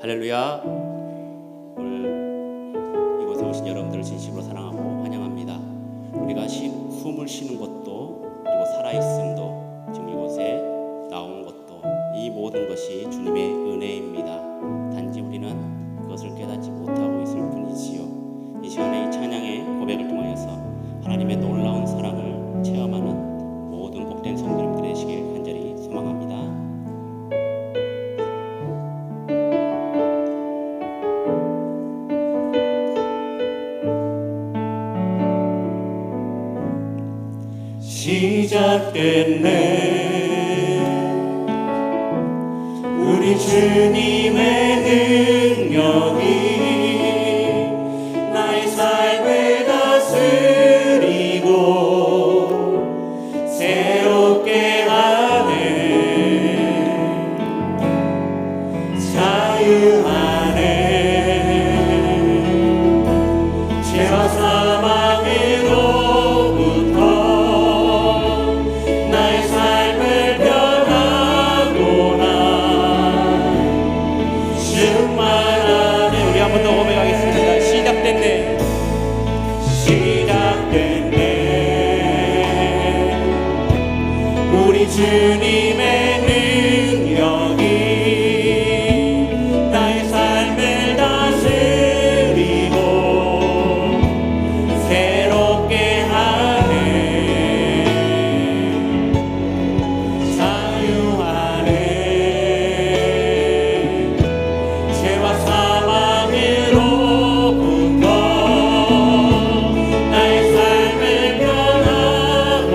할렐루야. 오늘 이곳에 오신 여러분들을 진심으로 사랑하고 환영합니다. 우리가 숨을 쉬는 것도, 그리고 살아있음도, 지금 이곳에 나온 것도, 이 모든 것이 주님의 은혜입니다. 단지 우리는 그것을 깨닫지 못하고 있을 뿐이지요. 이 시간에 이 찬양의 고백을 통하여서 하나님의 놀라운 사랑을 체험하는 모든 복된 성도님들이 되시길 간절히 소망합니다. 시작됐네. 우리 주님의 능력이 나의 삶을 다스리고 새롭게 하네. 자유하네. 죄와 사망으로부터 주님의 능력이 나의 삶을 다스리고 새롭게 하네. 자유하네. 죄와 사망으로부터 나의 삶을 변하구나.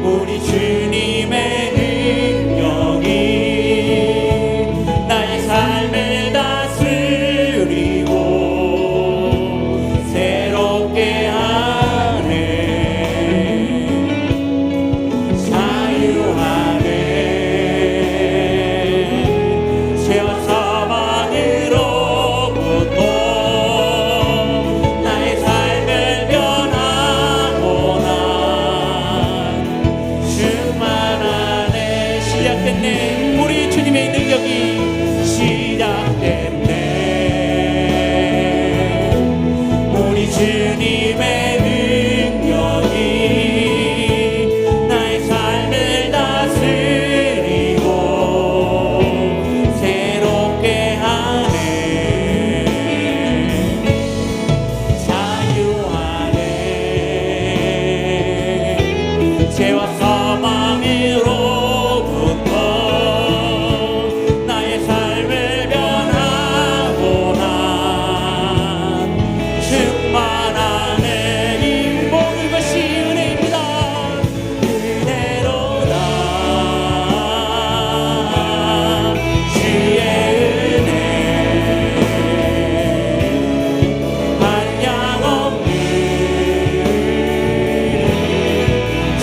우리 주님의 능력이 나의 삶을 다스리고 새롭게 하네. 자유하네. 죄와 사망으로부터 우리 주님의 능력이 시작됐네. 우리 주님의 능력이 나의 삶을 다스리고 새롭게 하네. 자유하네. 죄와 사망으로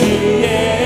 주의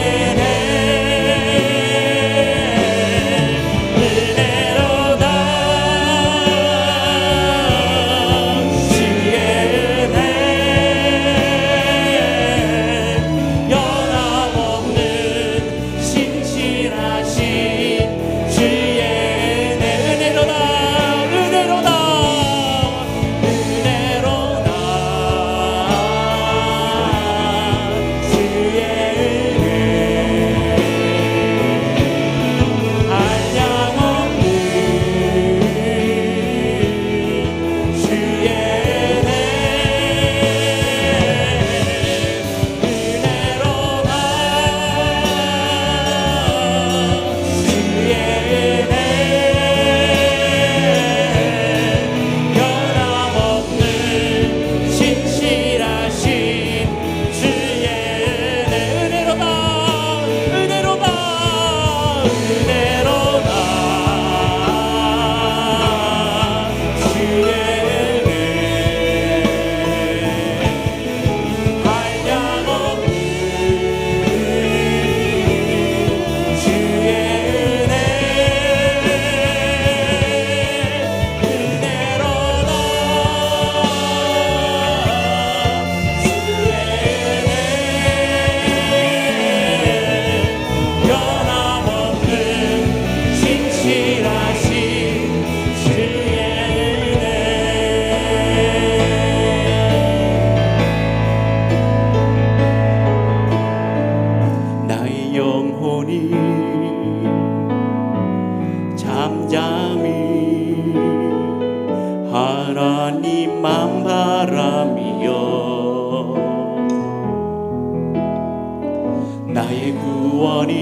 나의 구원이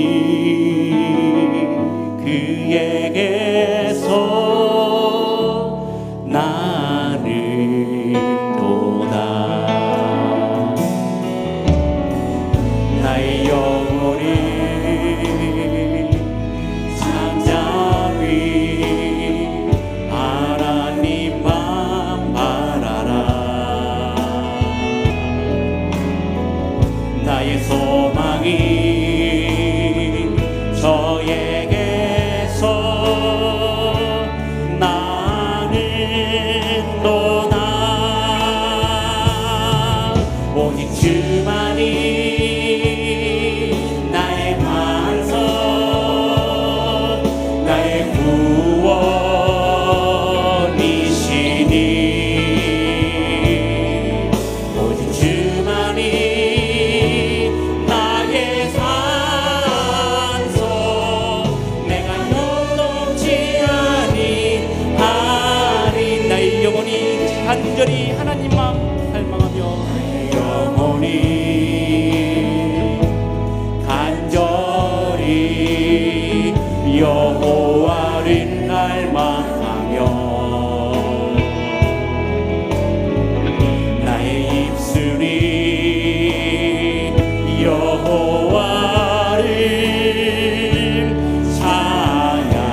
그에게서 나는도다. 나의 영혼이 잠잠히 하나님만 바라라. 나의 소망이 저에게서 나는도다. 오직 주만이 나의 반석, 나의 구원이시니. 오직 주만이 나의 산소, 내가 요동치 아니하리. 나의 영혼이 간절히 하나님만 갈망하며, 영혼이 간절히 여호와를 갈망하며, 나의 입술이 여호와를 찬양하리.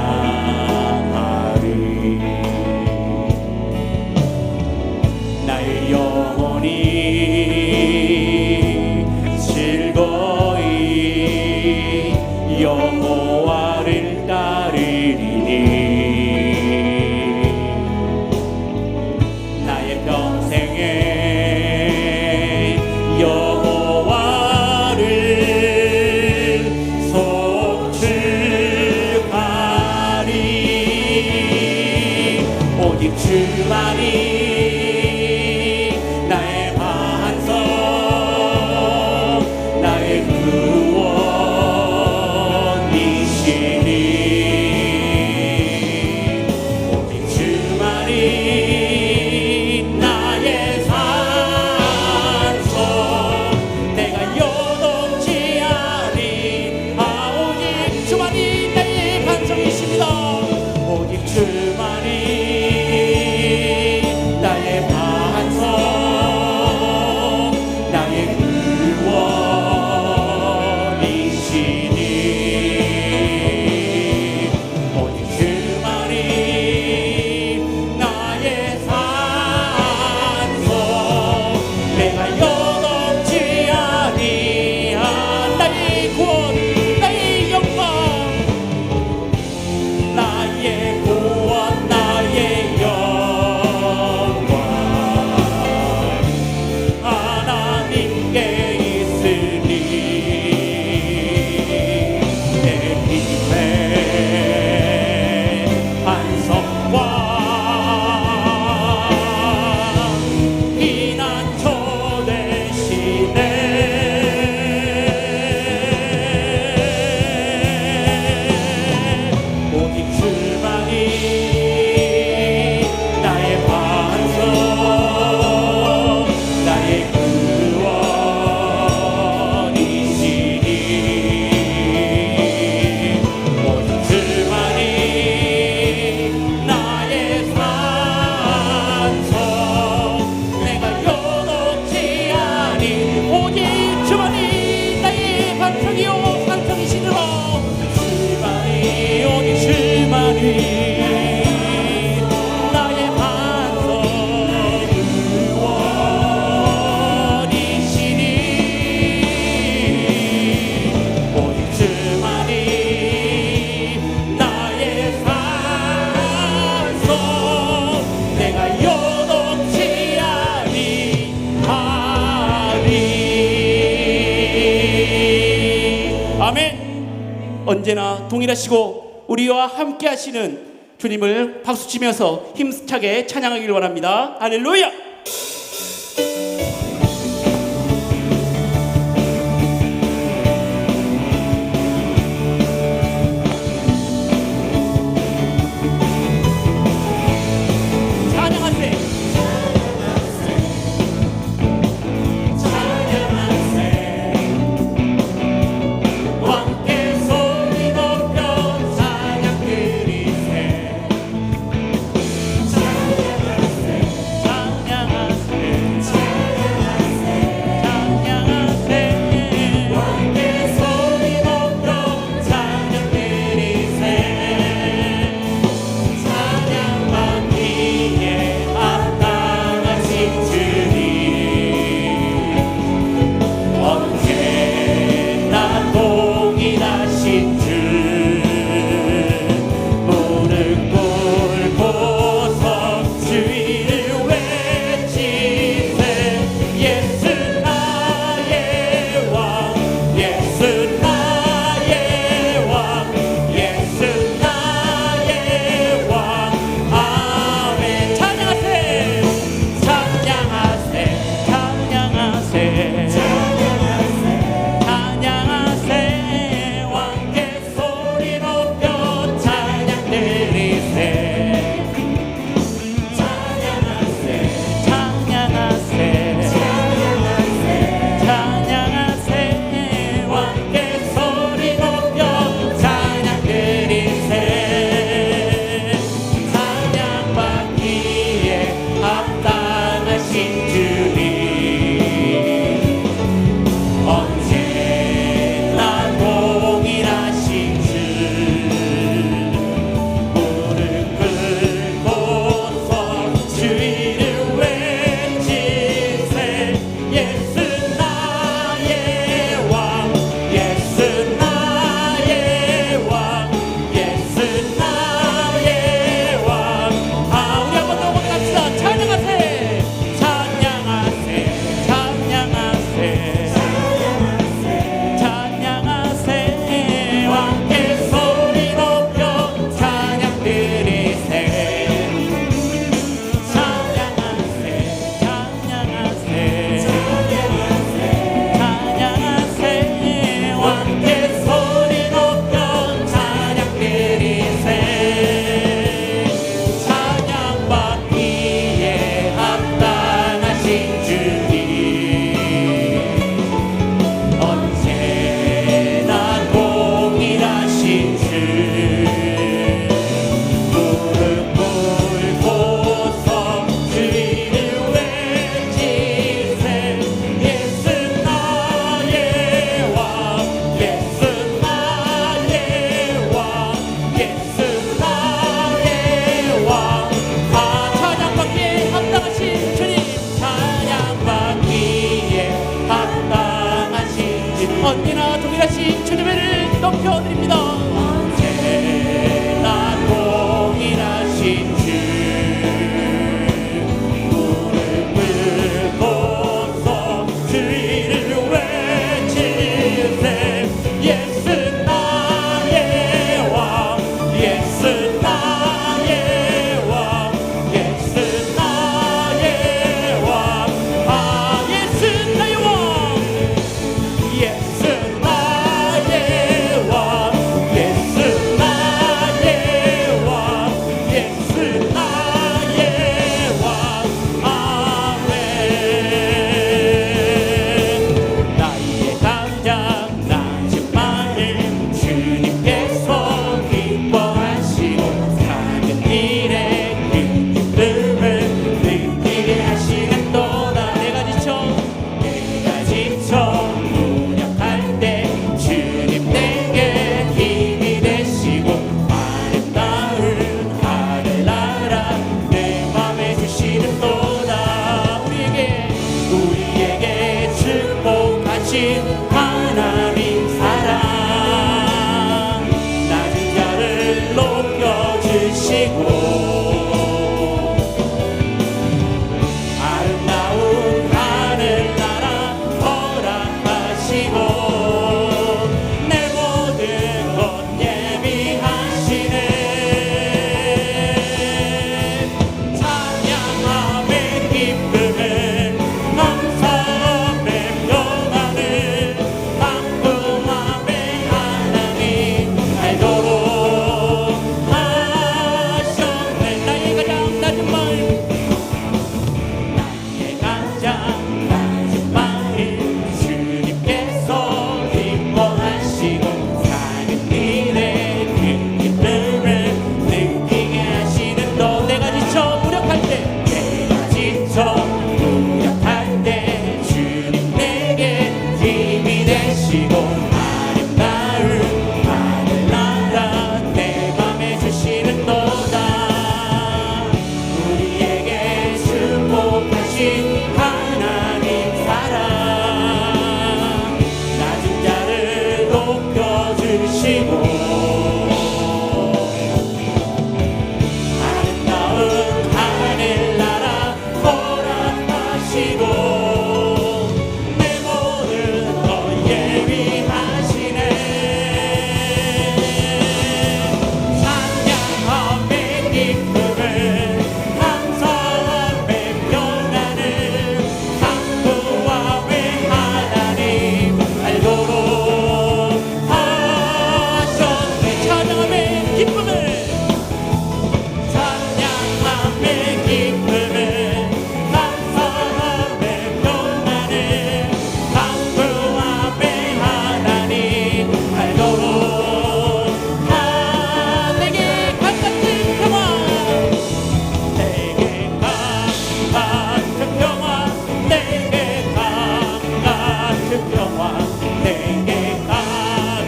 나의 영혼이 즐거이 여호와를 따르리니. 나의 평생에 여호와를 송축하리. 오직 주만이 나의 반석, 나의 구원이시니. 오직 주만이 나의 산소, 내가 요동치 아니하. 오직 주만이 나의 반석이십니다. 오직 주만이 나의 반석, 나의 구원이시니. 오직 주만이 나의 산소, 내가 요동치 아니한 나의 구원, 나의 영광, 나의 구원, 나의 영광 하나님께 있으니. 내 힘의 반석과 피난처 되시네. 오직 주만이 나의 반석, 나의 구원이시니. 오직 주만이 나의 산석, 내가 요동치 아니. 오직 주만이 나의 반석이요 산성이시니라. 주만이, 오직 주만이 나의 반석, 구원이시니. 오직 주만이 나의 산석, 내가 요동치 아니하리. 아멘. 언제나 동일하시고 우리와 함께 하시는 주님을 박수치면서 힘차게 찬양하기를 원합니다. 할렐루야. 찬양하세. 언제나 동일하신 주님을 높여드립니다. 언제나 동일하신 주 무릎을 꿇고서 주 이름을 외칠세. 예수 나의 왕, 예수 나의 왕, 예수 나의 왕, 아 예수 나의 왕, 예수 나의 왕, 예수 나의 왕, 예수 나의 왕, 아멘. 나의 감장 낮은 마음 주님께서 기뻐하시고 작은 일에 큰 기쁨을 느끼게 하시는 도다. 내가 지쳐 무력할 때 주님 내게 힘이 되시고 아름다운 하늘나라 내 맘에 주시는 도다. 우리에게 축복하신 하나님 사랑 낮은 자를 높여주시고 아름다운 하늘나라 허락하시고 내 모든 것 예비하시네. 찬양함의 기쁨을 감사함의 평안을 기쁨함의 하나님 알도록 하셨네. 나의 가장 낮은 마음, 나의 가장 낮은 마음 주님께서 기뻐하시고 작은 일에 큰 기쁨을 느끼게 하시는 너. 내가 지쳐 무력할 때 주님 내게 힘이 되시고 아름다운 하늘나라 내 맘에 주시는 도다. 우리에게 축복하신 하나님 사랑 낮은 자를 높여주시고 아름다운 하늘나라 허락하시고 내 모든 것 예비하시네. 찬양함의 기쁨을 감사함의 평안을 기쁨함의 하나님 알도록 하셨네. 찬양함의 기쁨을 찬양함의 기쁨을 감사함의 평안을 기쁨함의 하나님 알도록 내게 강 같은 평화, 내게 강 같은 평화, 내게 강 같은 평화, 내게 강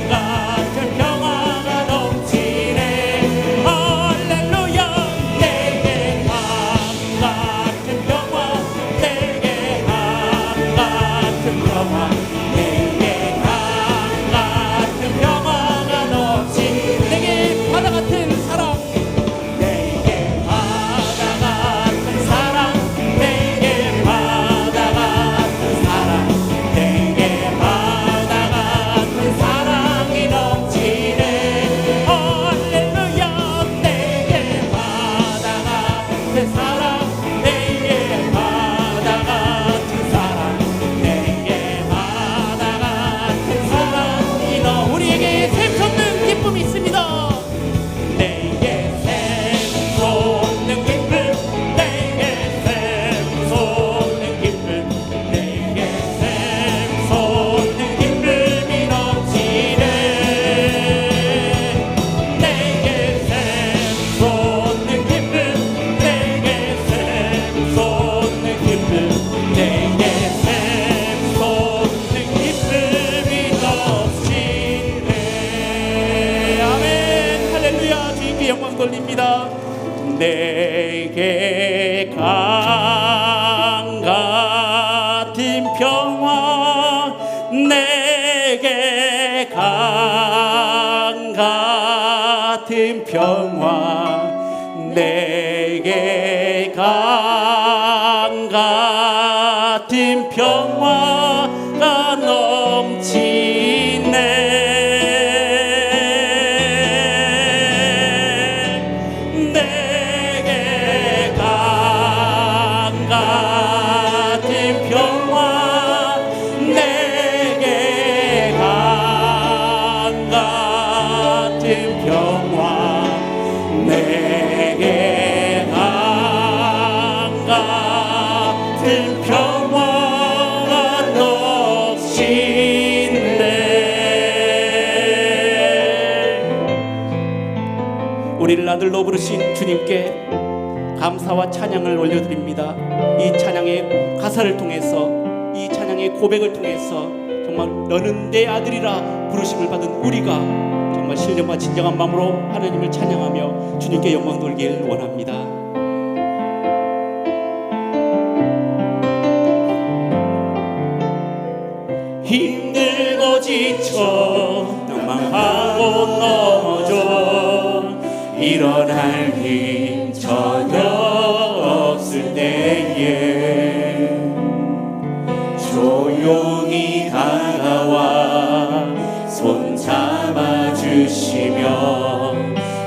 같은 평화가 넘치네. 할렐루야. 내게 강 같은 평화, 내게 강 같은 평화, 내게 강 같은 평화가 넘치네. 내게 바다 같은 사랑, 내게 바다 같은 사랑, 내게 바다 같은 사랑, 내게 바다 같은 사랑이 넘치네. 할렐루야. 내게 바다 같은 사랑, 내게 바다 같은 사랑, 내게 바다 같은 사랑이 넘. 우리에게 샘솟는 기쁨이 있습니다. 내게 샘솟는 기쁨, 내게 샘솟는 기쁨, 내게 샘솟는 기쁨이 넘치네. 내게 샘솟는 기쁨, 내게 샘솟는 기쁨, 내게 샘솟는 기쁨이 넘치네. 아멘. 할렐루야. 주님께 영광 돌립니다. 내게 강 같은 평화, 내게 내게 강 같은 평화 내게 강 같은 평화가 넘치네 내게 강 같은 평화 내게 강 같은 평화 내게 강 같은 평화가 넘치네. 우리를 아들로 부르신 주님께 감사와 찬양을 올려드립니다. 이 찬양의 가사를 통해서 이 찬양의 고백을 통해서 정말 너는 내 아들이라 부르심을 받은 우리가 정말 신령과 진정한 마음으로 하나님을 찬양하며 주님께 영광 돌리길 원합니다. 힘들고 지쳐 낭망하고 넘어져 일어날 힘 전혀 없을 때에 조용히 다가와 손 잡아주시며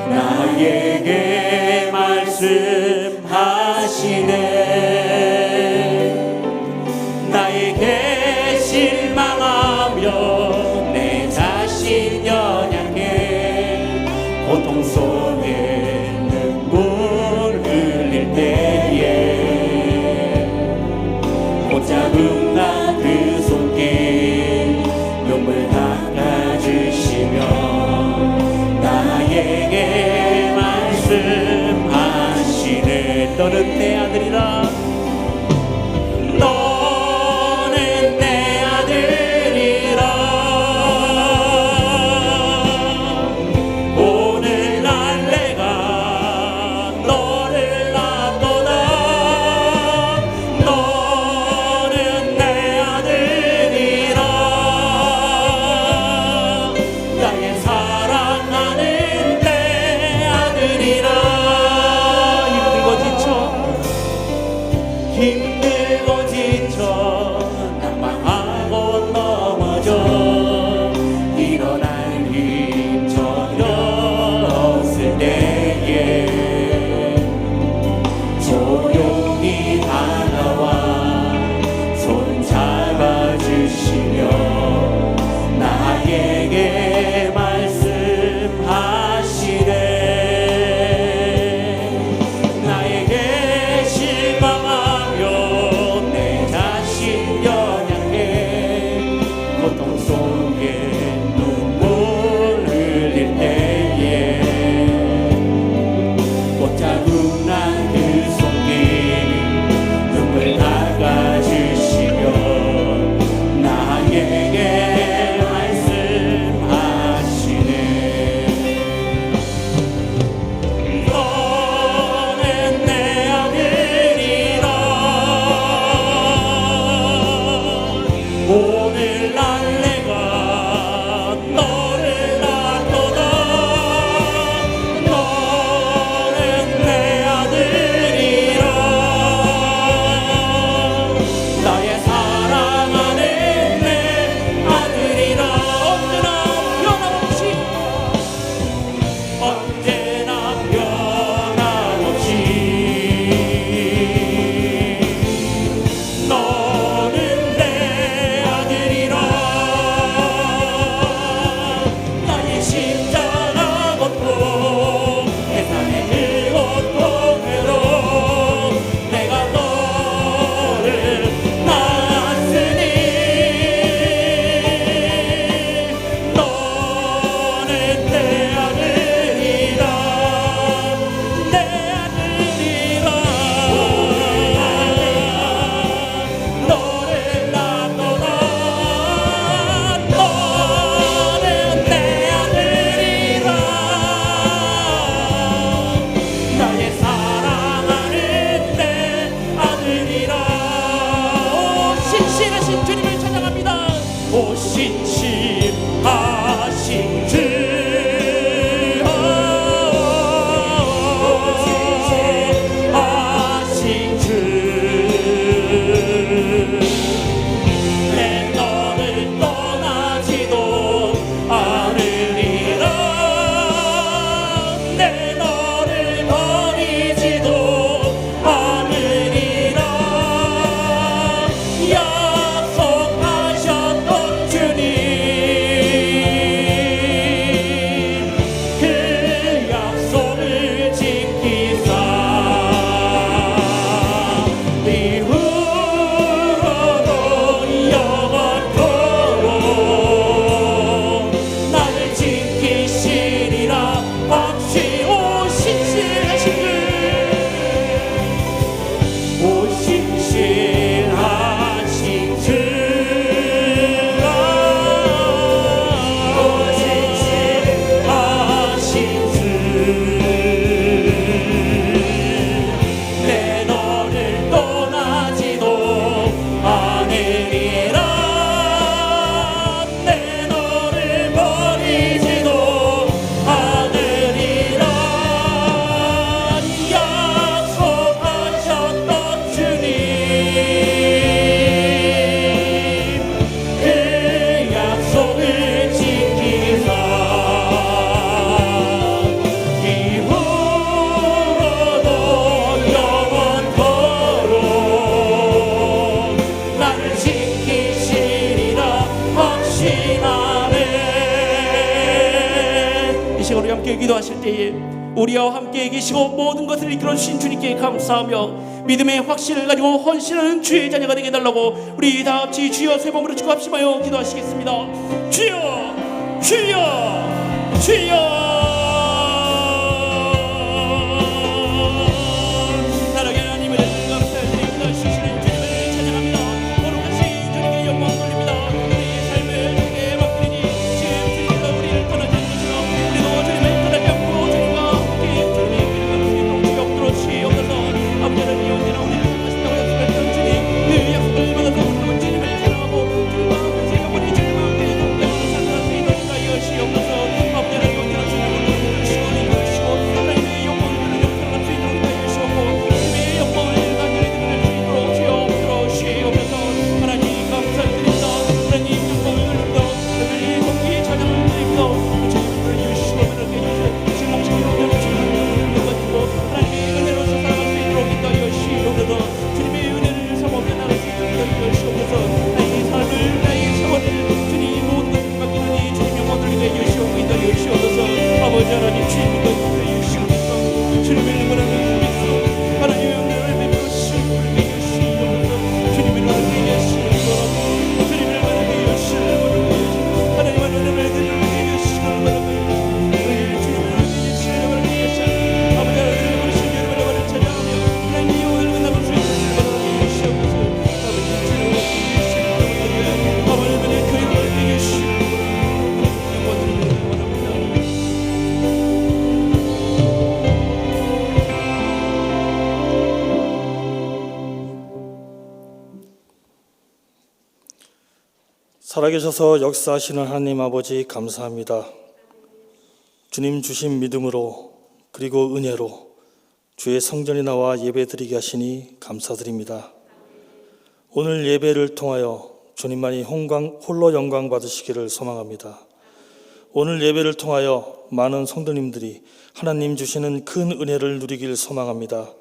나에게 말씀하시네. 나에게 실망하며 내 자신 연약해 고통 속에 눈물 흘려 진실하신 주 시간 우리 함께 기도하실 때에 우리와 함께 계시고 모든 것을 이끌어 주신 주님께 감사하며 믿음의 확신을 가지고 헌신하는 주의 자녀가 되게 해달라고 우리 다 같이 주여 세 번으로 주고 합심하여 기도하시겠습니다. 주여 주여 주여. 사랑의 하나님을 감사드립니다. 주시는 주님을 찬양합니다. 거룩하신 주님께 영광 돌립니다. 우리의 삶을 주님께 맡기니 지금 주님께서 우리를 떠나지 않으시고 우리도 주님을 떠나지 않고 주님과 함께 주님의 길을 수 있도록 주여 들어주시옵소서. 아버지 하나님 언제나 우리를 사랑하신다고 약속했던 주님 그 약속을 받아서 우리도 주님을 사랑하고 주님과 함께 영원히 주님과 함께 동행하는 살아갈 수 있도록 하여 주시옵소서. 아버지 하나님 언제나 주님을 부르시고 인도하시고 하나님의 영광을 누리며 살아갈 수 있도록 하여 주시옵고 주님의 영광을 간절히 드릴 수 있도록 주여 들어주시옵소서. 하나님 감사드립니다. 하나님 영광을 누립니다. 하나님 높이 찬양을 드립니다. 주님을 주시고 하나님께 주신 목숨을 주시고 하나님의 은혜로서 살아갈 수 있도록 인도하여 주시옵소서. 주님의 은혜를 사모하며 나갈 수 있도록 인도하여 주시옵소서. 나의 삶을 나의 세월을 주님 모든 것을 맡기노니 주님 영광 돌리게 주시옵고 인도하여 주시옵소서. 아버지 하나님 주님과 인도하여 주시옵소서. 주님의 능력을 믿소 하나님의 은혜를 베풀어 주시옵게 주시옵소서. 주님의 은혜를 주시옵소서. 주님의 은혜를 주시옵소서. 하나님의 은혜를 드리게 주시옵소서. 주님의 은혜를 주시옵소서. 아버지 하나님 우리 신령을 바라보는 찬양하며 하나님 영혼을 만나볼 수 있는 줄 바라보게 주시옵소서. 아버지 주님의 주시옵소서. 아버지 은혜 그 영혼을 드리게 주시옵소서. 영광을 드리게 원합니다. 살아계셔서 역사하시는 하나님 아버지 감사합니다. 주님 주신 믿음으로 그리고 은혜로 주의 성전에 나와 예배드리게 하시니 감사드립니다. 오늘 예배를 통하여 주님만이 홀로 영광 받으시기를 소망합니다. 오늘 예배를 통하여 많은 성도님들이 하나님 주시는 큰 은혜를 누리길 소망합니다.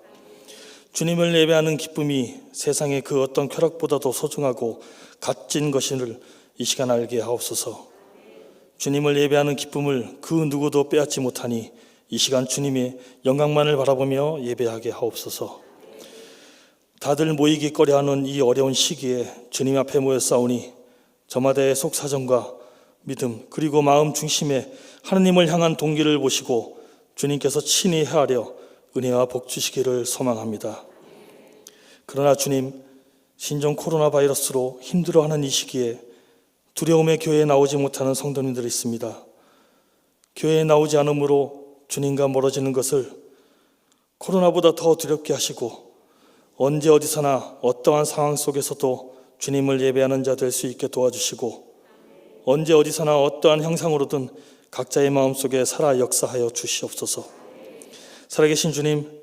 주님을 예배하는 기쁨이 세상의 그 어떤 쾌락보다도 소중하고 값진 것을 이 시간 알게 하옵소서. 주님을 예배하는 기쁨을 그 누구도 빼앗지 못하니 이 시간 주님의 영광만을 바라보며 예배하게 하옵소서. 다들 모이기 꺼려하는 이 어려운 시기에 주님 앞에 모여 싸우니 저마다의 속사정과 믿음 그리고 마음 중심에 하나님을 향한 동기를 보시고 주님께서 친히 헤아려 은혜와 복 주시기를 소망합니다. 그러나 주님, 신종 코로나 바이러스로 힘들어하는 이 시기에 두려움에 교회에 나오지 못하는 성도님들이 있습니다. 교회에 나오지 않으므로 주님과 멀어지는 것을 코로나보다 더 두렵게 하시고 언제 어디서나 어떠한 상황 속에서도 주님을 예배하는 자 될 수 있게 도와주시고 언제 어디서나 어떠한 형상으로든 각자의 마음속에 살아 역사하여 주시옵소서. 살아계신 주님,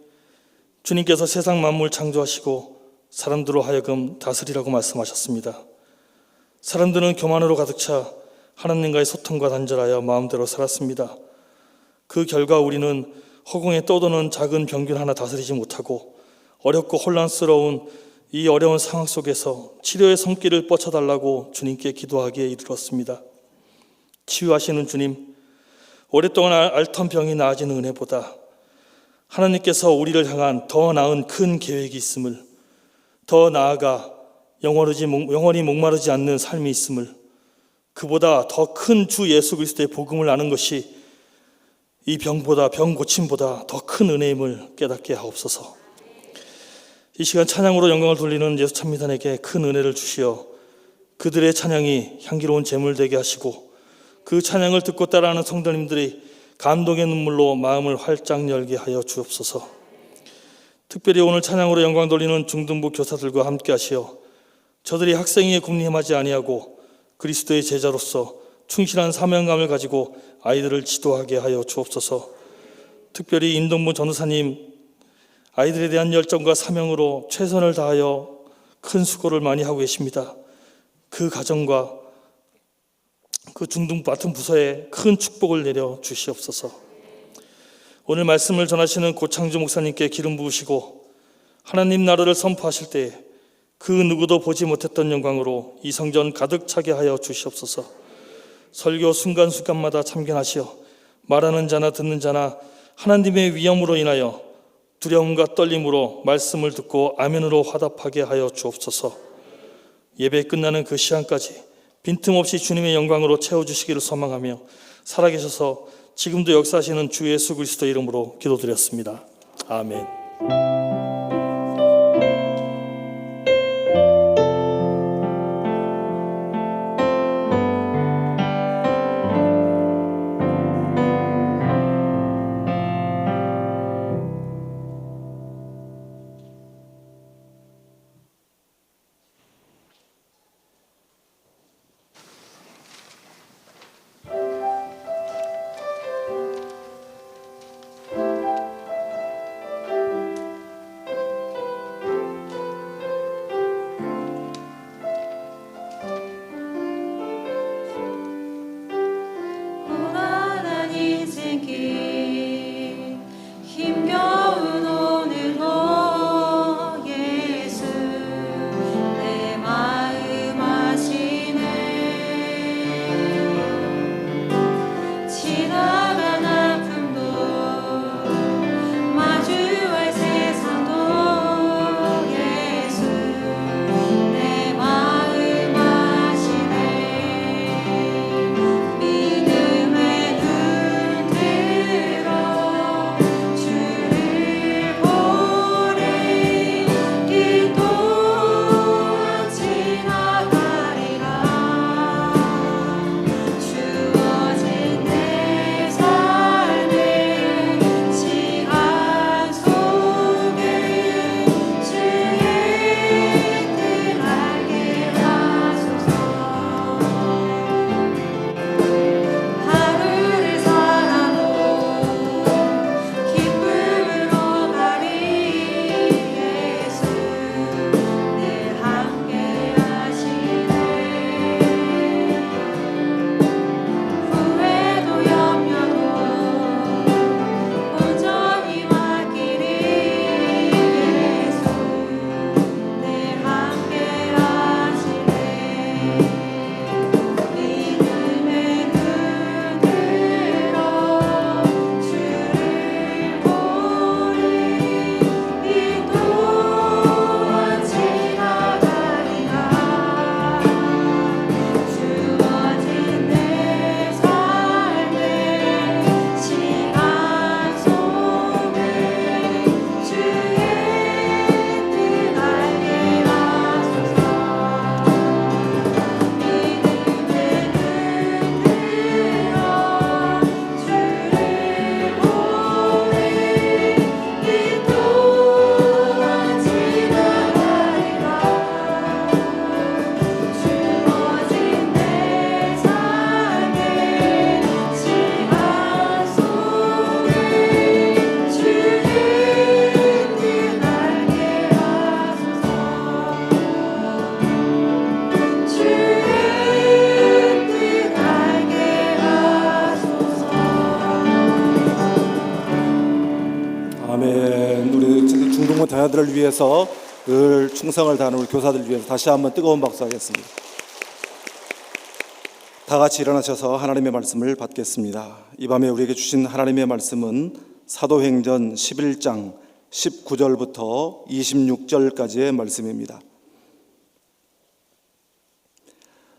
주님께서 세상 만물 창조하시고 사람들로 하여금 다스리라고 말씀하셨습니다. 사람들은 교만으로 가득 차 하나님과의 소통과 단절하여 마음대로 살았습니다. 그 결과 우리는 허공에 떠도는 작은 병균 하나 다스리지 못하고 어렵고 혼란스러운 이 어려운 상황 속에서 치료의 손길을 뻗쳐달라고 주님께 기도하기에 이르렀습니다. 치유하시는 주님, 오랫동안 앓던 병이 나아지는 은혜보다 하나님께서 우리를 향한 더 나은 큰 계획이 있음을, 더 나아가 영원히 목마르지 않는 삶이 있음을, 그보다 더 큰 주 예수 그리스도의 복음을 아는 것이 이 병 고침보다 더 큰 은혜임을 깨닫게 하옵소서. 이 시간 찬양으로 영광을 돌리는 예수 찬미단에게 큰 은혜를 주시어 그들의 찬양이 향기로운 제물 되게 하시고 그 찬양을 듣고 따라하는 성도님들이 감동의 눈물로 마음을 활짝 열게 하여 주옵소서. 특별히 오늘 찬양으로 영광 돌리는 중등부 교사들과 함께 하시어 저들이 학생위에 군림하지 아니하고 그리스도의 제자로서 충실한 사명감을 가지고 아이들을 지도하게 하여 주옵소서. 특별히 인동부 전도사님, 아이들에 대한 열정과 사명으로 최선을 다하여 큰 수고를 많이 하고 계십니다. 그 가정과 그 중등 맡은 부서에 큰 축복을 내려 주시옵소서. 오늘 말씀을 전하시는 고창주 목사님께 기름 부으시고 하나님 나라를 선포하실 때 그 누구도 보지 못했던 영광으로 이 성전 가득 차게 하여 주시옵소서. 설교 순간순간마다 참견하시어 말하는 자나 듣는 자나 하나님의 위엄으로 인하여 두려움과 떨림으로 말씀을 듣고 아멘으로 화답하게 하여 주옵소서. 예배 끝나는 그 시간까지 빈틈없이 주님의 영광으로 채워주시기를 소망하며 살아계셔서 지금도 역사하시는 주 예수 그리스도 이름으로 기도드렸습니다. 아멘. 자녀들을 위해서 늘 충성을 다하는 우리 교사들 위해서 다시 한번 뜨거운 박수 하겠습니다. 다 같이 일어나셔서 하나님의 말씀을 받겠습니다. 이 밤에 우리에게 주신 하나님의 말씀은 사도행전 11장 19절부터 26절까지의 말씀입니다.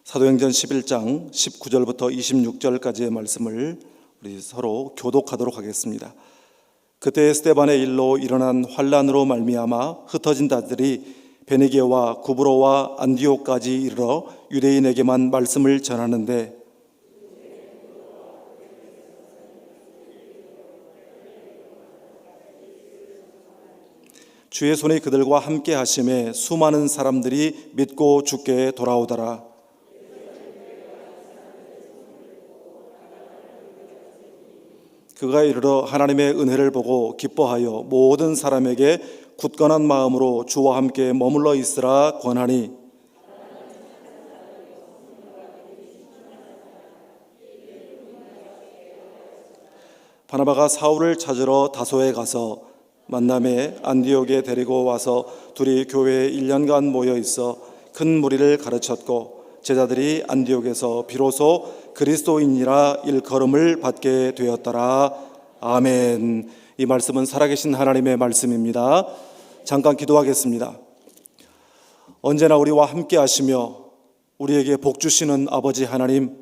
사도행전 11장 19절부터 26절까지의 말씀을 우리 서로 교독하도록 하겠습니다. 그때 에스데반의 일로 일어난 환란으로 말미암아 흩어진 자들이 베니게와 구브로와 안디옥까지 이르러 유대인에게만 말씀을 전하는데 주의 손이 그들과 함께 하심에 수많은 사람들이 믿고 주께 돌아오더라. 그가 이르러 하나님의 은혜를 보고 기뻐하여 모든 사람에게 굳건한 마음으로 주와 함께 머물러 있으라 권하니 바나바가 사울을 찾으러 다소에 가서 만남에 안디옥에 데리고 와서 둘이 교회에 1년간 모여 있어 큰 무리를 가르쳤고 제자들이 안디옥에서 비로소 그리스도인이라 일컬음을 받게 되었더라. 아멘. 이 말씀은 살아계신 하나님의 말씀입니다. 잠깐 기도하겠습니다. 언제나 우리와 함께 하시며 우리에게 복 주시는 아버지 하나님,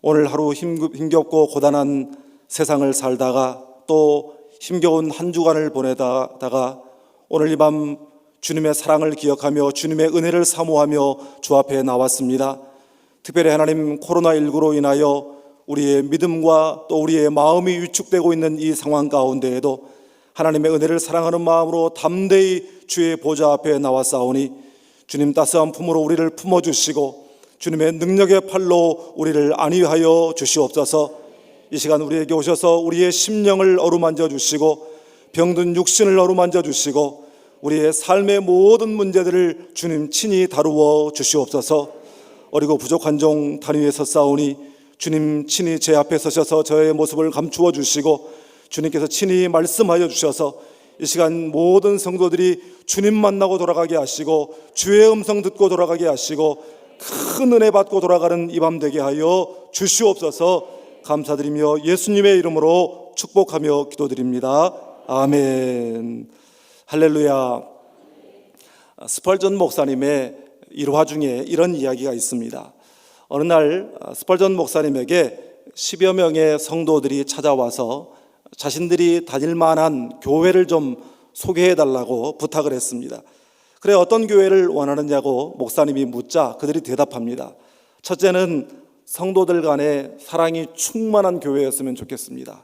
오늘 하루 힘겹고 고단한 세상을 살다가 또 힘겨운 한 주간을 보내다가 오늘 이 밤 주님의 사랑을 기억하며 주님의 은혜를 사모하며 주 앞에 나왔습니다. 특별히 하나님, 코로나19로 인하여 우리의 믿음과 또 우리의 마음이 위축되고 있는 이 상황 가운데에도 하나님의 은혜를 사랑하는 마음으로 담대히 주의 보좌 앞에 나왔사오니 주님 따스한 품으로 우리를 품어주시고 주님의 능력의 팔로 우리를 안위하여 주시옵소서. 이 시간 우리에게 오셔서 우리의 심령을 어루만져 주시고 병든 육신을 어루만져 주시고 우리의 삶의 모든 문제들을 주님 친히 다루어 주시옵소서. 어리고 부족한 종 단 위에 섰사오니 주님 친히 제 앞에 서셔서 저의 모습을 감추어 주시고 주님께서 친히 말씀하여 주셔서 이 시간 모든 성도들이 주님 만나고 돌아가게 하시고 주의 음성 듣고 돌아가게 하시고 큰 은혜 받고 돌아가는 이 밤 되게 하여 주시옵소서. 감사드리며 예수님의 이름으로 축복하며 기도드립니다. 아멘. 할렐루야. 스펄전 목사님의 일화 중에 이런 이야기가 있습니다. 어느 날 스펄전 목사님에게 10여 명의 성도들이 찾아와서 자신들이 다닐 만한 교회를 좀 소개해 달라고 부탁을 했습니다. 그래, 어떤 교회를 원하느냐고 목사님이 묻자 그들이 대답합니다. 첫째는 성도들 간에 사랑이 충만한 교회였으면 좋겠습니다.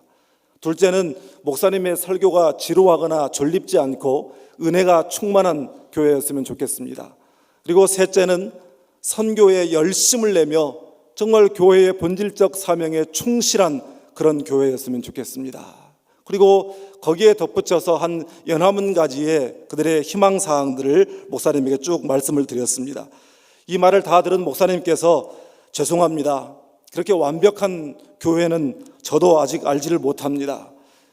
둘째는 목사님의 설교가 지루하거나 졸립지 않고 은혜가 충만한 교회였으면 좋겠습니다. 그리고 셋째는 선교에 열심을 내며 정말 교회의 본질적 사명에 충실한 그런 교회였으면 좋겠습니다. 그리고 거기에 덧붙여서 한 연화문 가지의 그들의 희망사항들을 목사님에게 쭉 말씀을 드렸습니다. 이 말을 다 들은 목사님께서 죄송합니다, 그렇게 완벽한 교회는 저도 아직 알지를 못합니다.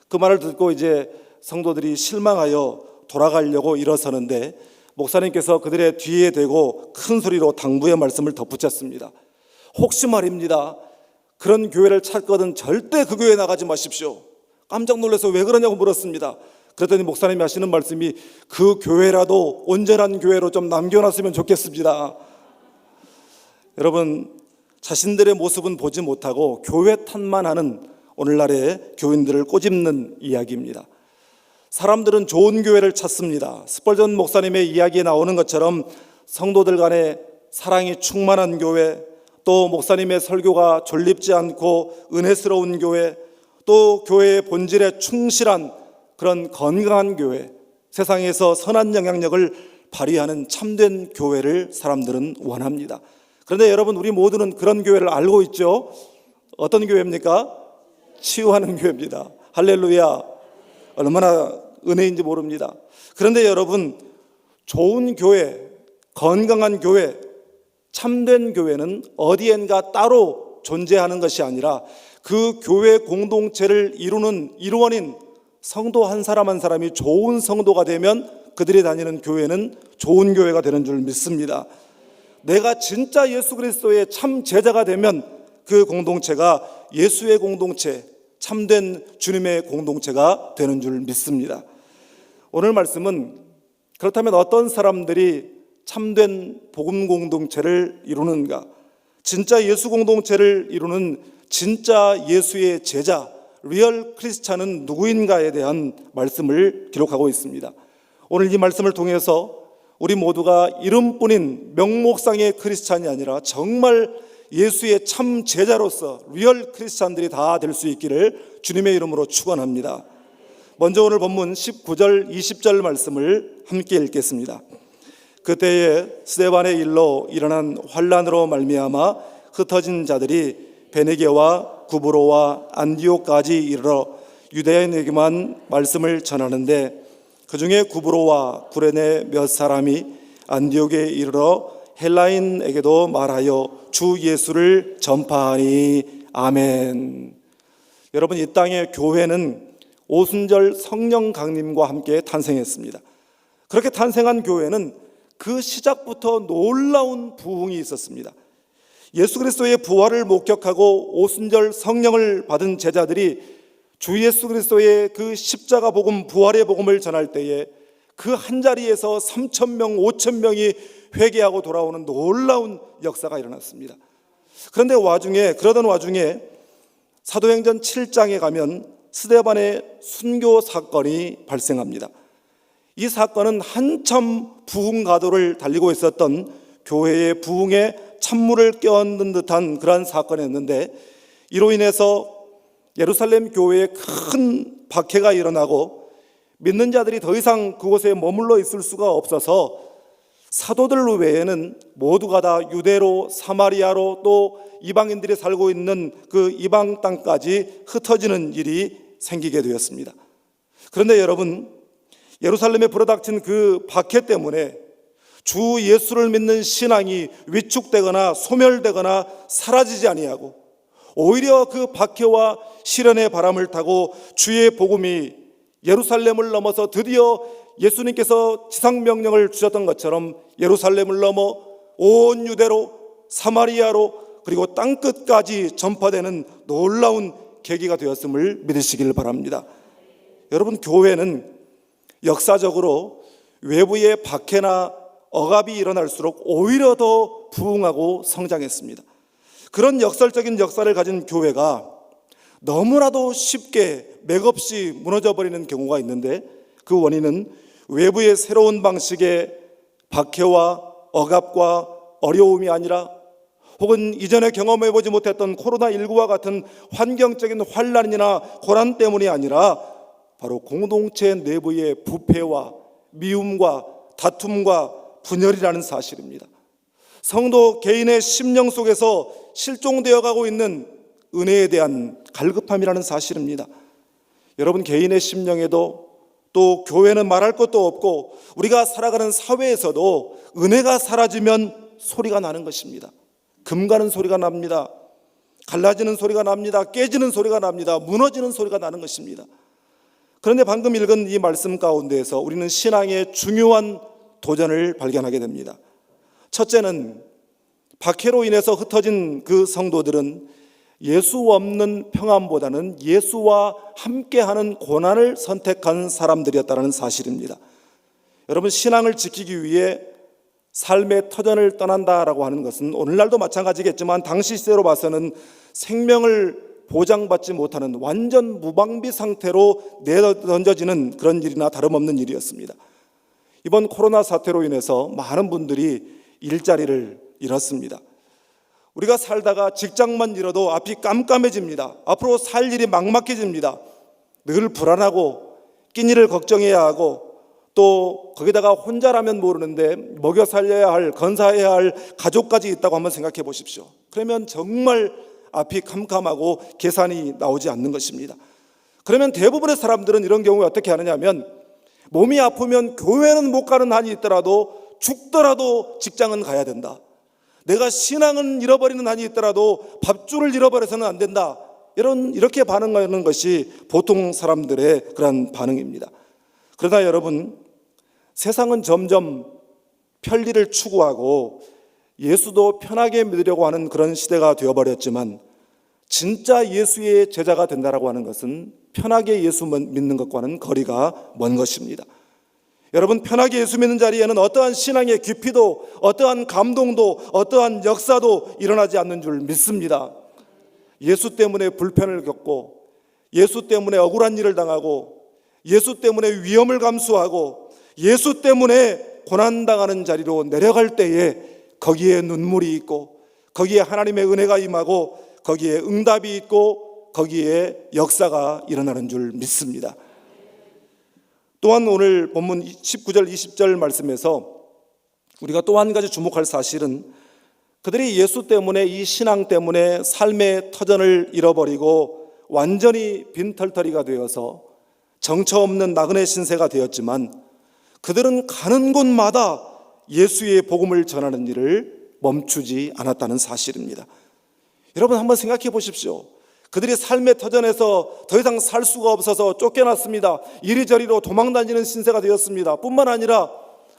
그 말을 듣고 이제 성도들이 실망하여 돌아가려고 일어서는데 목사님께서 그들의 뒤에 대고 큰 소리로 당부의 말씀을 덧붙였습니다. 혹시 말입니다, 그런 교회를 찾거든 절대 그 교회에 나가지 마십시오. 깜짝 놀라서 왜 그러냐고 물었습니다. 그랬더니 목사님이 하시는 말씀이 그 교회라도 온전한 교회로 좀 남겨놨으면 좋겠습니다. 여러분, 자신들의 모습은 보지 못하고 교회 탓만 하는 오늘날의 교인들을 꼬집는 이야기입니다. 사람들은 좋은 교회를 찾습니다. 스펄전 목사님의 이야기에 나오는 것처럼 성도들 간에 사랑이 충만한 교회, 또 목사님의 설교가 졸립지 않고 은혜스러운 교회, 또 교회의 본질에 충실한 그런 건강한 교회, 세상에서 선한 영향력을 발휘하는 참된 교회를 사람들은 원합니다. 그런데 여러분, 우리 모두는 그런 교회를 알고 있죠? 어떤 교회입니까? 치유하는 교회입니다. 할렐루야. 얼마나 은혜인지 모릅니다. 그런데 여러분, 좋은 교회, 건강한 교회, 참된 교회는 어디엔가 따로 존재하는 것이 아니라 그 교회 공동체를 이루는 일원인 성도 한 사람 한 사람이 좋은 성도가 되면 그들이 다니는 교회는 좋은 교회가 되는 줄 믿습니다. 내가 진짜 예수 그리스도의 참 제자가 되면 그 공동체가 예수의 공동체, 참된 주님의 공동체가 되는 줄 믿습니다. 오늘 말씀은 그렇다면 어떤 사람들이 참된 복음 공동체를 이루는가? 진짜 예수 공동체를 이루는 진짜 예수의 제자, 리얼 크리스찬은 누구인가에 대한 말씀을 기록하고 있습니다. 오늘 이 말씀을 통해서 우리 모두가 이름뿐인 명목상의 크리스찬이 아니라 정말 예수의 참 제자로서 리얼 크리스찬들이 다 될 수 있기를 주님의 이름으로 축원합니다. 먼저 오늘 본문 19절 20절 말씀을 함께 읽겠습니다. 그때에 스데반의 일로 일어난 환란으로 말미암아 흩어진 자들이 베네게와 구브로와 안디옥까지 이르러 유대인에게만 말씀을 전하는데 그 중에 구브로와 구레네 몇 사람이 안디옥에 이르러 헬라인에게도 말하여 주 예수를 전파하니. 아멘. 여러분, 이 땅의 교회는 오순절 성령 강림과 함께 탄생했습니다. 그렇게 탄생한 교회는 그 시작부터 놀라운 부흥이 있었습니다. 예수 그리스도의 부활을 목격하고 오순절 성령을 받은 제자들이 주 예수 그리스도의 그 십자가 복음, 부활의 복음을 전할 때에 그 한자리에서 3,000명, 5,000명이 회개하고 돌아오는 놀라운 역사가 일어났습니다. 그런데 그러던 와중에 사도행전 7장에 가면 스데반의 순교 사건이 발생합니다. 이 사건은 한참 부흥 가도를 달리고 있었던 교회의 부흥에 찬물을 끼얹는 듯한 그러한 사건이었는데, 이로 인해서 예루살렘 교회에 큰 박해가 일어나고 믿는 자들이 더 이상 그곳에 머물러 있을 수가 없어서 사도들 외에는 모두가 다 유대로, 사마리아로, 또 이방인들이 살고 있는 그 이방 땅까지 흩어지는 일이 생기게 되었습니다. 그런데 여러분, 예루살렘에 불어닥친 그 박해 때문에 주 예수를 믿는 신앙이 위축되거나 소멸되거나 사라지지 아니하고, 오히려 그 박해와 시련의 바람을 타고 주의 복음이 예루살렘을 넘어서 드디어 예수님께서 지상명령을 주셨던 것처럼 예루살렘을 넘어 온 유대로, 사마리아로, 그리고 땅끝까지 전파되는 놀라운 계기가 되었음을 믿으시길 바랍니다. 여러분, 교회는 역사적으로 외부의 박해나 억압이 일어날수록 오히려 더 부흥하고 성장했습니다. 그런 역설적인 역사를 가진 교회가 너무나도 쉽게 맥없이 무너져버리는 경우가 있는데, 그 원인은 외부의 새로운 방식의 박해와 억압과 어려움이 아니라, 혹은 이전에 경험해보지 못했던 코로나19와 같은 환경적인 환란이나 고난 때문이 아니라 바로 공동체 내부의 부패와 미움과 다툼과 분열이라는 사실입니다. 성도 개인의 심령 속에서 실종되어 가고 있는 은혜에 대한 갈급함이라는 사실입니다. 여러분, 개인의 심령에도, 또 교회는 말할 것도 없고 우리가 살아가는 사회에서도 은혜가 사라지면 소리가 나는 것입니다. 금 가는 소리가 납니다. 갈라지는 소리가 납니다. 깨지는 소리가 납니다. 무너지는 소리가 나는 것입니다. 그런데 방금 읽은 이 말씀 가운데에서 우리는 신앙의 중요한 도전을 발견하게 됩니다. 첫째는 박해로 인해서 흩어진 그 성도들은 예수 없는 평안보다는 예수와 함께하는 고난을 선택한 사람들이었다는 사실입니다. 여러분, 신앙을 지키기 위해 삶의 터전을 떠난다라고 하는 것은 오늘날도 마찬가지겠지만 당시 시대로 봐서는 생명을 보장받지 못하는 완전 무방비 상태로 내던져지는 그런 일이나 다름없는 일이었습니다. 이번 코로나 사태로 인해서 많은 분들이 일자리를 잃었습니다. 우리가 살다가 직장만 잃어도 앞이 깜깜해집니다. 앞으로 살 일이 막막해집니다. 늘 불안하고 끼니를 걱정해야 하고, 또 거기다가 혼자라면 모르는데 먹여 살려야 할, 건사해야 할 가족까지 있다고 한번 생각해 보십시오. 그러면 정말 앞이 캄캄하고 계산이 나오지 않는 것입니다. 그러면 대부분의 사람들은 이런 경우에 어떻게 하느냐면, 몸이 아프면 교회는 못 가는 한이 있더라도 죽더라도 직장은 가야 된다. 내가 신앙은 잃어버리는 한이 있더라도 밥줄을 잃어버려서는 안 된다. 이렇게 반응하는 것이 보통 사람들의 그런 반응입니다. 그러나 여러분, 세상은 점점 편리를 추구하고 예수도 편하게 믿으려고 하는 그런 시대가 되어버렸지만, 진짜 예수의 제자가 된다라고 하는 것은 편하게 예수 믿는 것과는 거리가 먼 것입니다. 여러분, 편하게 예수 믿는 자리에는 어떠한 신앙의 깊이도, 어떠한 감동도, 어떠한 역사도 일어나지 않는 줄 믿습니다. 예수 때문에 불편을 겪고, 예수 때문에 억울한 일을 당하고, 예수 때문에 위험을 감수하고, 예수 때문에 고난당하는 자리로 내려갈 때에 거기에 눈물이 있고, 거기에 하나님의 은혜가 임하고, 거기에 응답이 있고, 거기에 역사가 일어나는 줄 믿습니다. 또한 오늘 본문 19절 20절 말씀에서 우리가 또 한 가지 주목할 사실은, 그들이 예수 때문에, 이 신앙 때문에 삶의 터전을 잃어버리고 완전히 빈털터리가 되어서 정처 없는 나그네 신세가 되었지만, 그들은 가는 곳마다 예수의 복음을 전하는 일을 멈추지 않았다는 사실입니다. 여러분, 한번 생각해 보십시오. 그들이 삶의 터전에서 더 이상 살 수가 없어서 쫓겨났습니다. 이리저리로 도망다니는 신세가 되었습니다. 뿐만 아니라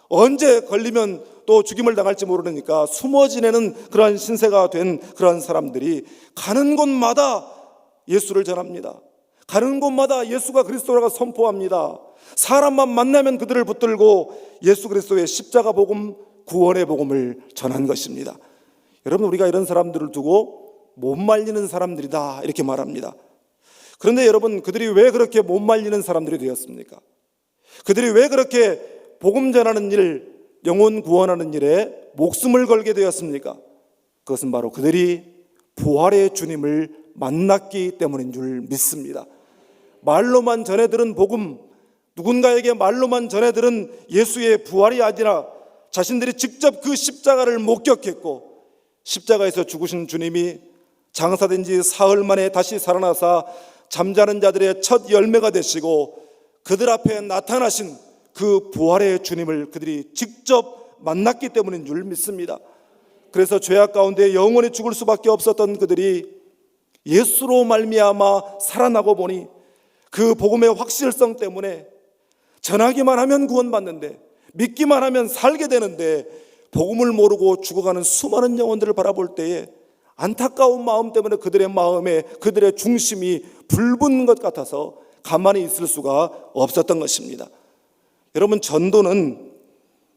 언제 걸리면 또 죽임을 당할지 모르니까 숨어 지내는 그러한 신세가 된 그러한 사람들이 가는 곳마다 예수를 전합니다. 가는 곳마다 예수가 그리스도라고 선포합니다. 사람만 만나면 그들을 붙들고 예수 그리스도의 십자가 복음, 구원의 복음을 전한 것입니다. 여러분, 우리가 이런 사람들을 두고 못 말리는 사람들이다 이렇게 말합니다. 그런데 여러분, 그들이 왜 그렇게 못 말리는 사람들이 되었습니까? 그들이 왜 그렇게 복음 전하는 일, 영혼 구원하는 일에 목숨을 걸게 되었습니까? 그것은 바로 그들이 부활의 주님을 만났기 때문인 줄 믿습니다. 말로만 전해 들은 복음, 누군가에게 말로만 전해 들은 예수의 부활이 아니라 자신들이 직접 그 십자가를 목격했고, 십자가에서 죽으신 주님이 장사된 지 사흘 만에 다시 살아나사 잠자는 자들의 첫 열매가 되시고 그들 앞에 나타나신 그 부활의 주님을 그들이 직접 만났기 때문인 줄 믿습니다. 그래서 죄악 가운데 영원히 죽을 수밖에 없었던 그들이 예수로 말미암아 살아나고 보니 그 복음의 확실성 때문에 전하기만 하면 구원받는데, 믿기만 하면 살게 되는데, 복음을 모르고 죽어가는 수많은 영혼들을 바라볼 때에 안타까운 마음 때문에 그들의 마음에, 그들의 중심이 불붙는 것 같아서 가만히 있을 수가 없었던 것입니다. 여러분, 전도는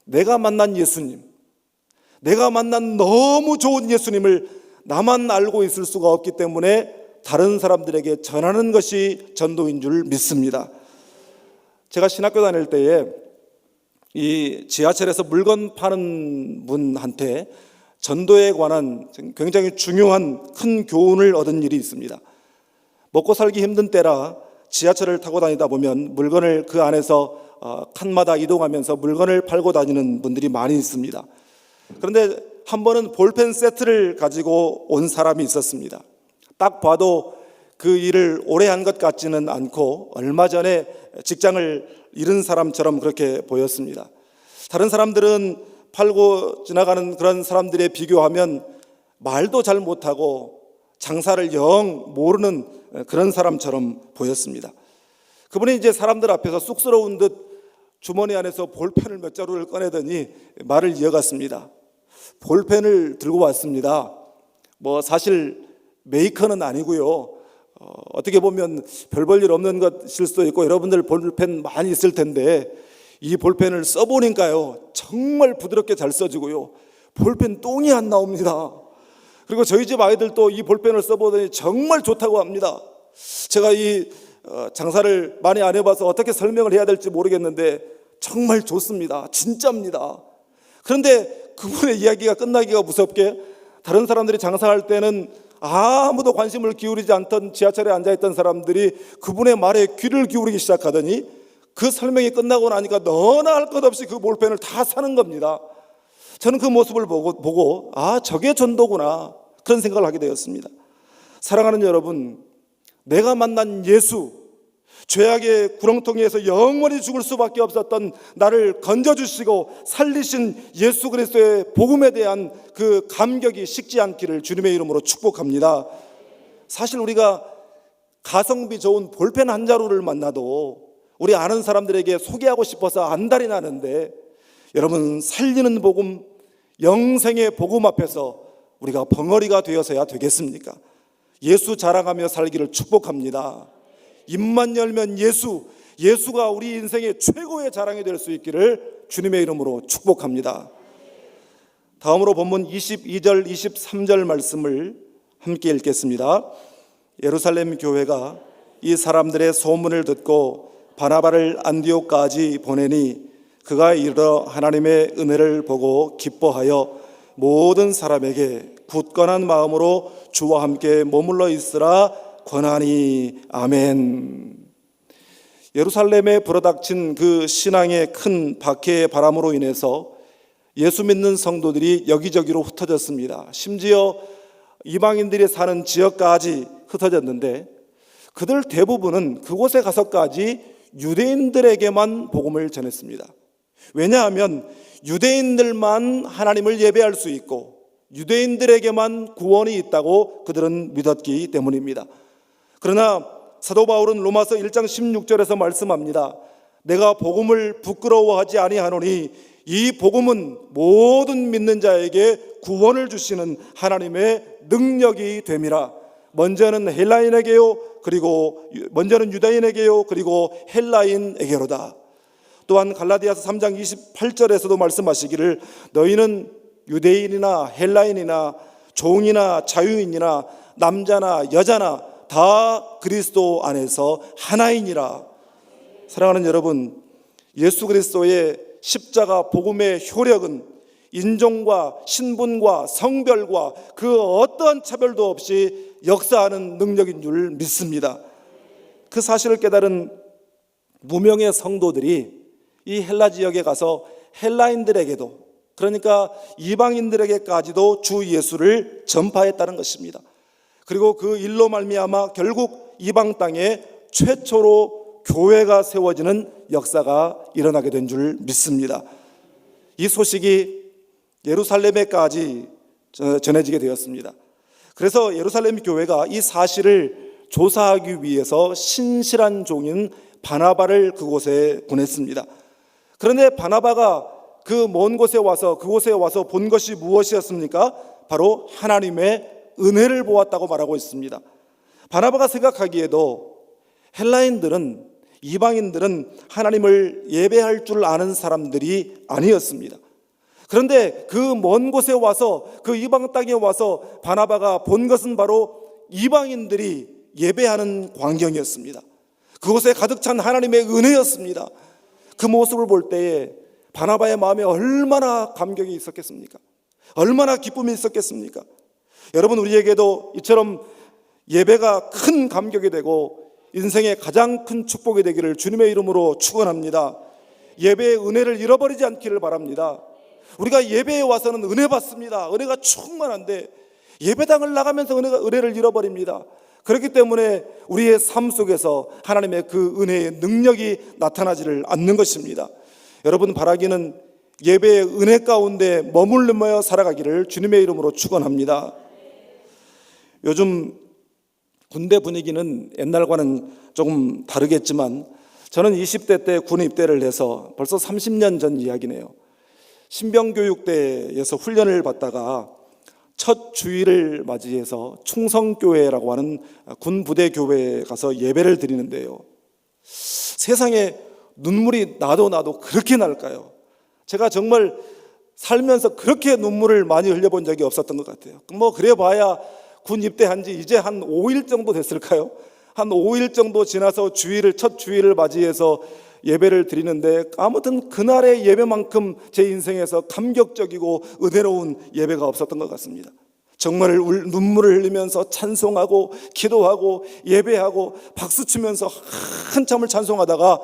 내가 만난 예수님, 내가 만난 너무 좋은 예수님을 나만 알고 있을 수가 없기 때문에 다른 사람들에게 전하는 것이 전도인 줄 믿습니다. 제가 신학교 다닐 때에 이 지하철에서 물건 파는 분한테 전도에 관한 굉장히 중요한 큰 교훈을 얻은 일이 있습니다. 먹고 살기 힘든 때라 지하철을 타고 다니다 보면 물건을 그 안에서 칸마다 이동하면서 물건을 팔고 다니는 분들이 많이 있습니다. 그런데 한 번은 볼펜 세트를 가지고 온 사람이 있었습니다. 딱 봐도 그 일을 오래 한 것 같지는 않고 얼마 전에 직장을 잃은 사람처럼 그렇게 보였습니다. 다른 사람들은 팔고 지나가는 그런 사람들에 비교하면 말도 잘 못하고 장사를 영 모르는 그런 사람처럼 보였습니다. 그분이 이제 사람들 앞에서 쑥스러운 듯 주머니 안에서 볼펜을 몇 자루를 꺼내더니 말을 이어갔습니다. 볼펜을 들고 왔습니다. 사실 메이커는 아니고요. 어떻게 보면 별 볼 일 없는 것일 수도 있고 여러분들 볼펜 많이 있을 텐데 이 볼펜을 써보니까요 정말 부드럽게 잘 써지고요 볼펜 똥이 안 나옵니다. 그리고 저희 집 아이들도 이 볼펜을 써보더니 정말 좋다고 합니다. 제가 이 장사를 많이 안 해봐서 어떻게 설명을 해야 될지 모르겠는데 정말 좋습니다. 진짜입니다. 그런데 그분의 이야기가 끝나기가 무섭게 다른 사람들이 장사할 때는 아무도 관심을 기울이지 않던 지하철에 앉아있던 사람들이 그분의 말에 귀를 기울이기 시작하더니 그 설명이 끝나고 나니까 너나 할 것 없이 그 볼펜을 다 사는 겁니다. 저는 그 모습을 보고 저게 전도구나 그런 생각을 하게 되었습니다. 사랑하는 여러분, 내가 만난 예수, 죄악의 구렁텅이에서 영원히 죽을 수밖에 없었던 나를 건져주시고 살리신 예수 그리스도의 복음에 대한 그 감격이 식지 않기를 주님의 이름으로 축복합니다. 사실 우리가 가성비 좋은 볼펜 한 자루를 만나도 우리 아는 사람들에게 소개하고 싶어서 안달이 나는데, 여러분, 살리는 복음, 영생의 복음 앞에서 우리가 벙어리가 되어서야 되겠습니까? 예수 자랑하며 살기를 축복합니다. 입만 열면 예수가 우리 인생의 최고의 자랑이 될 수 있기를 주님의 이름으로 축복합니다. 다음으로 본문 22절 23절 말씀을 함께 읽겠습니다. 예루살렘 교회가 이 사람들의 소문을 듣고 바나바를 안디옥까지 보내니 그가 이르러 하나님의 은혜를 보고 기뻐하여 모든 사람에게 굳건한 마음으로 주와 함께 머물러 있으라 권하니. 아멘. 예루살렘에 불어닥친 그 신앙의 큰 박해의 바람으로 인해서 예수 믿는 성도들이 여기저기로 흩어졌습니다. 심지어 이방인들이 사는 지역까지 흩어졌는데, 그들 대부분은 그곳에 가서까지 유대인들에게만 복음을 전했습니다. 왜냐하면 유대인들만 하나님을 예배할 수 있고 유대인들에게만 구원이 있다고 그들은 믿었기 때문입니다. 그러나 사도 바울은 로마서 1장 16절에서 말씀합니다. 내가 복음을 부끄러워하지 아니하노니 이 복음은 모든 믿는 자에게 구원을 주시는 하나님의 능력이 됨이라. 먼저는 유다인에게요 그리고 헬라인에게로다. 또한 갈라디아서 3장 28절에서도 말씀하시기를 너희는 유대인이나 헬라인이나 종이나 자유인이나 남자나 여자나 다 그리스도 안에서 하나이니라. 사랑하는 여러분, 예수 그리스도의 십자가 복음의 효력은 인종과 신분과 성별과 그 어떠한 차별도 없이 역사하는 능력인 줄 믿습니다. 그 사실을 깨달은 무명의 성도들이 이 헬라 지역에 가서 헬라인들에게도, 그러니까 이방인들에게까지도 주 예수를 전파했다는 것입니다. 그리고 그 일로 말미암아 결국 이방 땅에 최초로 교회가 세워지는 역사가 일어나게 된 줄 믿습니다. 이 소식이 예루살렘에까지 전해지게 되었습니다. 그래서 예루살렘 교회가 이 사실을 조사하기 위해서 신실한 종인 바나바를 그곳에 보냈습니다. 그런데 바나바가 그 먼 곳에 와서 그곳에 와서 본 것이 무엇이었습니까? 바로 하나님의 은혜를 보았다고 말하고 있습니다. 바나바가 생각하기에도 헬라인들은, 이방인들은 하나님을 예배할 줄 아는 사람들이 아니었습니다. 그런데 그 먼 곳에 와서, 그 이방 땅에 와서 바나바가 본 것은 바로 이방인들이 예배하는 광경이었습니다. 그곳에 가득 찬 하나님의 은혜였습니다. 그 모습을 볼 때에 바나바의 마음에 얼마나 감격이 있었겠습니까? 얼마나 기쁨이 있었겠습니까? 여러분, 우리에게도 이처럼 예배가 큰 감격이 되고 인생의 가장 큰 축복이 되기를 주님의 이름으로 축원합니다. 예배의 은혜를 잃어버리지 않기를 바랍니다. 우리가 예배에 와서는 은혜 받습니다. 은혜가 충만한데 예배당을 나가면서 은혜를 잃어버립니다. 그렇기 때문에 우리의 삶 속에서 하나님의 그 은혜의 능력이 나타나지를 않는 것입니다. 여러분, 바라기는 예배의 은혜 가운데 머물러 살아가기를 주님의 이름으로 축원합니다. 요즘 군대 분위기는 옛날과는 조금 다르겠지만 저는 20대 때 군 입대를 해서 벌써 30년 전 이야기네요. 신병교육대에서 훈련을 받다가 첫 주일을 맞이해서 충성교회라고 하는 군부대 교회에 가서 예배를 드리는데요, 세상에 눈물이 나도 그렇게 날까요? 제가 정말 살면서 그렇게 눈물을 많이 흘려본 적이 없었던 것 같아요. 뭐 그래 봐야 군 입대한 지 이제 한 5일 정도 됐을까요? 한 5일 정도 지나서 첫 주일을 맞이해서 예배를 드리는데, 아무튼 그날의 예배만큼 제 인생에서 감격적이고 은혜로운 예배가 없었던 것 같습니다. 정말 눈물을 흘리면서 찬송하고 기도하고 예배하고 박수치면서 한참을 찬송하다가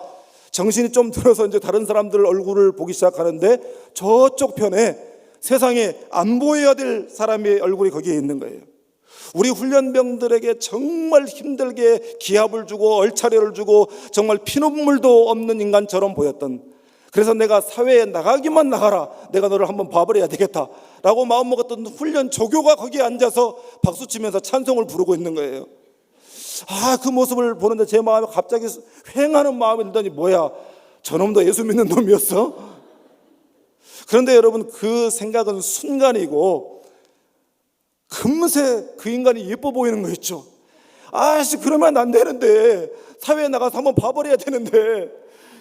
정신이 좀 들어서 이제 다른 사람들 얼굴을 보기 시작하는데 저쪽 편에 세상에 안 보여야 될 사람의 얼굴이 거기에 있는 거예요. 우리 훈련병들에게 정말 힘들게 기합을 주고 얼차려를 주고 정말 피눈물도 없는 인간처럼 보였던, 그래서 내가 사회에 나가기만 나가라, 내가 너를 한번 봐버려야 되겠다라고 마음먹었던 훈련 조교가 거기에 앉아서 박수치면서 찬송을 부르고 있는 거예요. 그 모습을 보는데 제 마음에 갑자기 휑하는 마음이 들더니 뭐야, 저놈도 예수 믿는 놈이었어? 그런데 여러분, 그 생각은 순간이고 금세 그 인간이 예뻐 보이는 거 있죠. 그러면 안 되는데, 사회에 나가서 한번 봐버려야 되는데,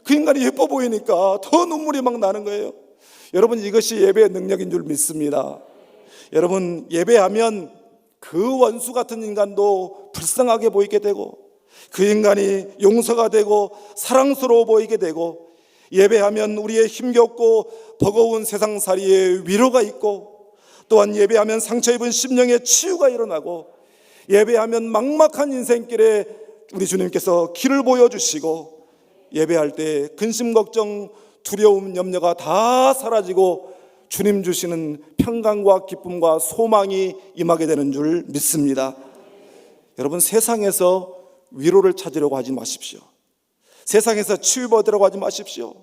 그 인간이 예뻐 보이니까 더 눈물이 막 나는 거예요. 여러분, 이것이 예배의 능력인 줄 믿습니다. 여러분, 예배하면 그 원수 같은 인간도 불쌍하게 보이게 되고, 그 인간이 용서가 되고 사랑스러워 보이게 되고, 예배하면 우리의 힘겹고 버거운 세상살이에 위로가 있고, 또한 예배하면 상처 입은 심령의 치유가 일어나고, 예배하면 막막한 인생길에 우리 주님께서 길을 보여주시고, 예배할 때 근심 걱정 두려움 염려가 다 사라지고 주님 주시는 평강과 기쁨과 소망이 임하게 되는 줄 믿습니다. 여러분, 세상에서 위로를 찾으려고 하지 마십시오. 세상에서 치유받으려고 하지 마십시오.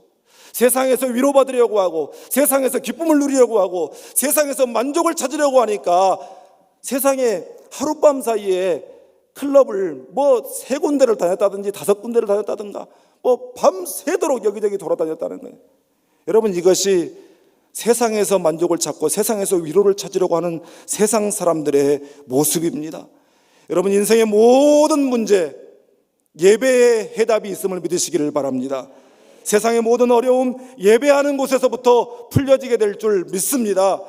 세상에서 위로받으려고 하고, 세상에서 기쁨을 누리려고 하고, 세상에서 만족을 찾으려고 하니까 세상에 하룻밤 사이에 클럽을 3군데를 다녔다든지 5군데를 다녔다든가 밤새도록 여기저기 돌아다녔다는 거예요. 여러분, 이것이 세상에서 만족을 찾고 세상에서 위로를 찾으려고 하는 세상 사람들의 모습입니다. 여러분, 인생의 모든 문제, 예배의 해답이 있음을 믿으시기를 바랍니다. 세상의 모든 어려움, 예배하는 곳에서부터 풀려지게 될 줄 믿습니다.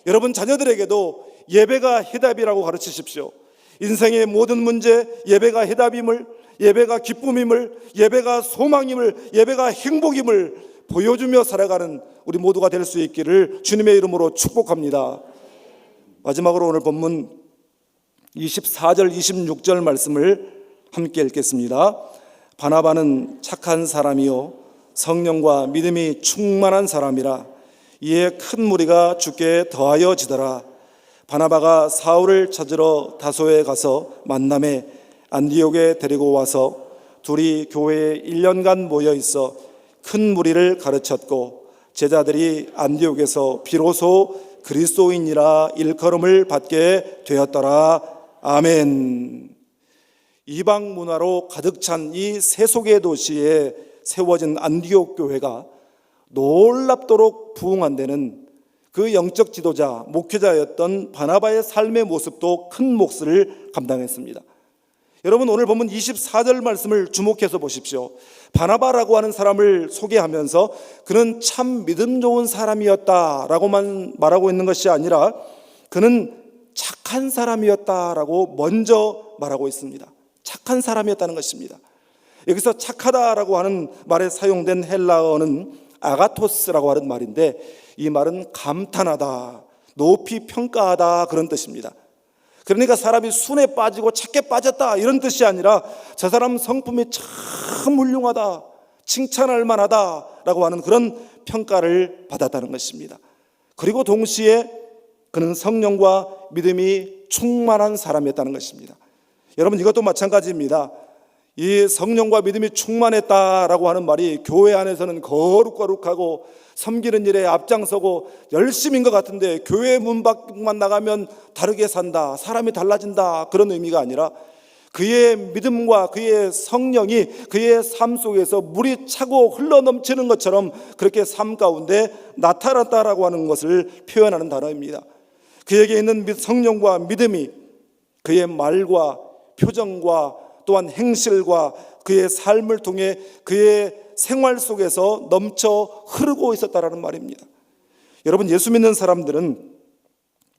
여러분, 자녀들에게도 예배가 해답이라고 가르치십시오. 인생의 모든 문제, 예배가 해답임을, 예배가 기쁨임을, 예배가 소망임을, 예배가 행복임을 보여주며 살아가는 우리 모두가 될 수 있기를 주님의 이름으로 축복합니다. 마지막으로 오늘 본문 24절 26절 말씀을 함께 읽겠습니다. 바나바는 착한 사람이요 성령과 믿음이 충만한 사람이라. 이에 큰 무리가 주께 더하여 지더라. 바나바가 사울을 찾으러 다소에 가서 만남에 안디옥에 데리고 와서 둘이 교회에 1년간 모여 있어 큰 무리를 가르쳤고, 제자들이 안디옥에서 비로소 그리스도인이라 일컬음을 받게 되었더라. 아멘. 이방 문화로 가득 찬 이 세속의 도시에 세워진 안디옥 교회가 놀랍도록 부흥한 데는 그 영적 지도자, 목회자였던 바나바의 삶의 모습도 큰 몫을 감당했습니다. 여러분, 오늘 보면 24절 말씀을 주목해서 보십시오. 바나바라고 하는 사람을 소개하면서 그는 참 믿음 좋은 사람이었다라고만 말하고 있는 것이 아니라 그는 착한 사람이었다라고 먼저 말하고 있습니다. 착한 사람이었다는 것입니다. 여기서 착하다라고 하는 말에 사용된 헬라어는 아가토스라고 하는 말인데, 이 말은 감탄하다, 높이 평가하다 그런 뜻입니다. 그러니까 사람이 순에 빠지고 착해 빠졌다 이런 뜻이 아니라 저 사람 성품이 참 훌륭하다, 칭찬할 만하다라고 하는 그런 평가를 받았다는 것입니다. 그리고 동시에 그는 성령과 믿음이 충만한 사람이었다는 것입니다. 여러분, 이것도 마찬가지입니다. 이 성령과 믿음이 충만했다라고 하는 말이 교회 안에서는 거룩거룩하고 섬기는 일에 앞장서고 열심인 것 같은데, 교회 문 밖만 나가면 다르게 산다, 사람이 달라진다, 그런 의미가 아니라 그의 믿음과 그의 성령이 그의 삶 속에서 물이 차고 흘러넘치는 것처럼 그렇게 삶 가운데 나타났다라고 하는 것을 표현하는 단어입니다. 그에게 있는 성령과 믿음이 그의 말과 표정과 또한 행실과 그의 삶을 통해 그의 생활 속에서 넘쳐 흐르고 있었다라는 말입니다. 여러분, 예수 믿는 사람들은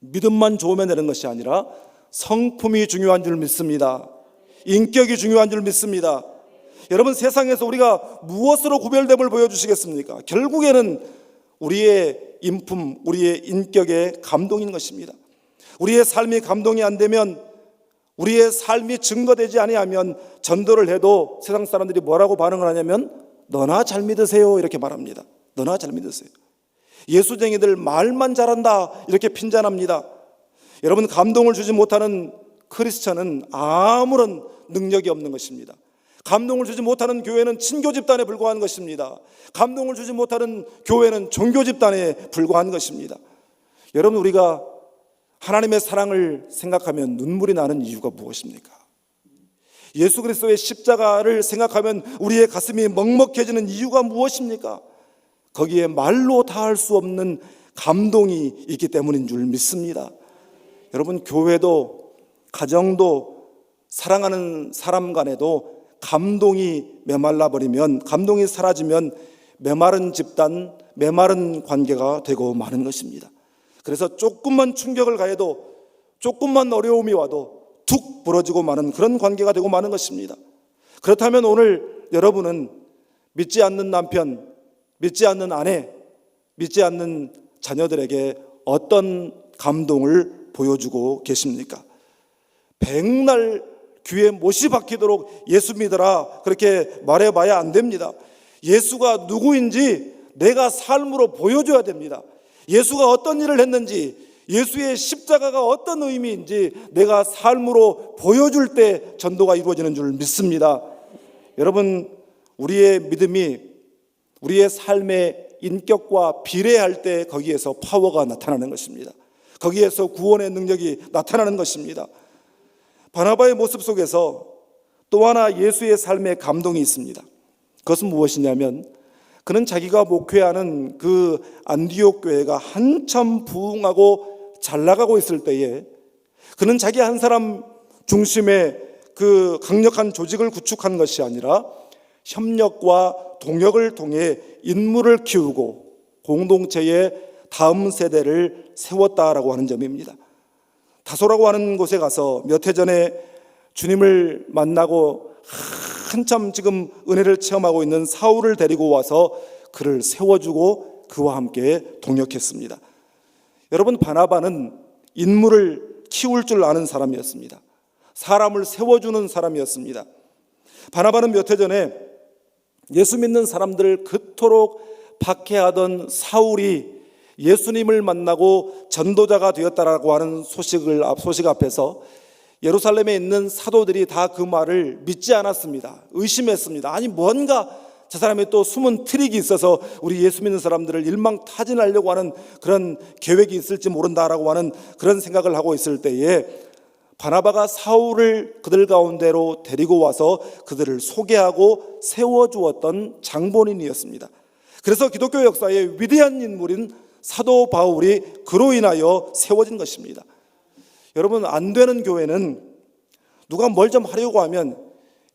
믿음만 좋으면 되는 것이 아니라 성품이 중요한 줄 믿습니다. 인격이 중요한 줄 믿습니다. 여러분, 세상에서 우리가 무엇으로 구별됨을 보여주시겠습니까? 결국에는 우리의 인품, 우리의 인격의 감동인 것입니다. 우리의 삶이 감동이 안 되면, 우리의 삶이 증거되지 아니하면 전도를 해도 세상 사람들이 뭐라고 반응을 하냐면 너나 잘 믿으세요 이렇게 말합니다. 너나 잘 믿으세요. 예수쟁이들 말만 잘한다 이렇게 핀잔합니다. 여러분, 감동을 주지 못하는 크리스천은 아무런 능력이 없는 것입니다. 감동을 주지 못하는 교회는 친교 집단에 불과한 것입니다. 감동을 주지 못하는 교회는 종교 집단에 불과한 것입니다. 여러분, 우리가 하나님의 사랑을 생각하면 눈물이 나는 이유가 무엇입니까? 예수 그리스도의 십자가를 생각하면 우리의 가슴이 먹먹해지는 이유가 무엇입니까? 거기에 말로 다 할 수 없는 감동이 있기 때문인 줄 믿습니다. 여러분, 교회도 가정도 사랑하는 사람 간에도 감동이 메말라 버리면, 감동이 사라지면 메마른 집단, 메마른 관계가 되고 마는 것입니다. 그래서 조금만 충격을 가해도, 조금만 어려움이 와도 툭 부러지고 마는 그런 관계가 되고 마는 것입니다. 그렇다면 오늘 여러분은 믿지 않는 남편, 믿지 않는 아내, 믿지 않는 자녀들에게 어떤 감동을 보여주고 계십니까? 백날 귀에 못이 박히도록 예수 믿어라 그렇게 말해봐야 안 됩니다. 예수가 누구인지 내가 삶으로 보여줘야 됩니다. 예수가 어떤 일을 했는지, 예수의 십자가가 어떤 의미인지 내가 삶으로 보여줄 때 전도가 이루어지는 줄 믿습니다. 여러분, 우리의 믿음이 우리의 삶의 인격과 비례할 때 거기에서 파워가 나타나는 것입니다. 거기에서 구원의 능력이 나타나는 것입니다. 바나바의 모습 속에서 또 하나 예수의 삶의 감동이 있습니다. 그것은 무엇이냐면, 그는 자기가 목회하는 그 안디옥 교회가 한참 부흥하고 잘 나가고 있을 때에 그는 자기 한 사람 중심의 그 강력한 조직을 구축한 것이 아니라 협력과 동역을 통해 인물을 키우고 공동체의 다음 세대를 세웠다라고 하는 점입니다. 다소라고 하는 곳에 가서 몇 해 전에 주님을 만나고 한참 지금 은혜를 체험하고 있는 사울을 데리고 와서 그를 세워주고 그와 함께 동역했습니다. 여러분, 바나바는 인물을 키울 줄 아는 사람이었습니다. 사람을 세워주는 사람이었습니다. 바나바는 몇 해 전에 예수 믿는 사람들을 그토록 박해하던 사울이 예수님을 만나고 전도자가 되었다라고 하는 소식 앞에서 예루살렘에 있는 사도들이 다 그 말을 믿지 않았습니다. 의심했습니다. 아니, 뭔가 저 사람이 또 숨은 트릭이 있어서 우리 예수 믿는 사람들을 일망타진하려고 하는 그런 계획이 있을지 모른다라고 하는 그런 생각을 하고 있을 때에 바나바가 사울을 그들 가운데로 데리고 와서 그들을 소개하고 세워주었던 장본인이었습니다. 그래서 기독교 역사의 위대한 인물인 사도 바울이 그로 인하여 세워진 것입니다. 여러분, 안 되는 교회는 누가 뭘 좀 하려고 하면,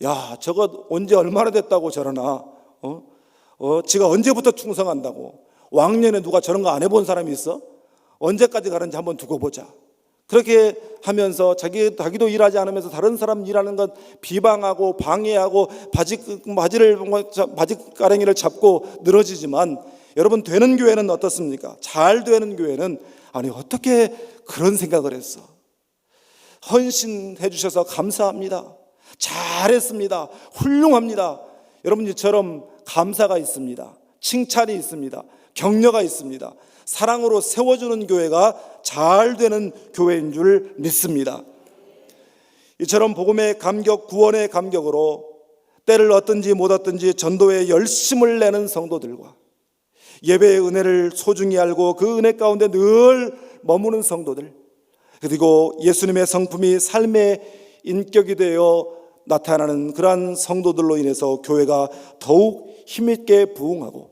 야, 저거 언제 얼마나 됐다고 저러나, 지가 언제부터 충성한다고, 왕년에 누가 저런 거 안 해본 사람이 있어? 언제까지 가는지 한번 두고 보자. 그렇게 하면서 자기도 일하지 않으면서 다른 사람 일하는 것 비방하고 방해하고 바지가랭이를 잡고 늘어지지만, 여러분, 되는 교회는 어떻습니까? 잘 되는 교회는, 아니, 어떻게 그런 생각을 했어? 헌신해 주셔서 감사합니다. 잘했습니다. 훌륭합니다. 여러분, 이처럼 감사가 있습니다. 칭찬이 있습니다. 격려가 있습니다. 사랑으로 세워주는 교회가 잘 되는 교회인 줄 믿습니다. 이처럼 복음의 감격, 구원의 감격으로 때를 얻든지 못 얻든지 전도에 열심을 내는 성도들과 예배의 은혜를 소중히 알고 그 은혜 가운데 늘 머무는 성도들, 그리고 예수님의 성품이 삶의 인격이 되어 나타나는 그러한 성도들로 인해서 교회가 더욱 힘있게 부흥하고,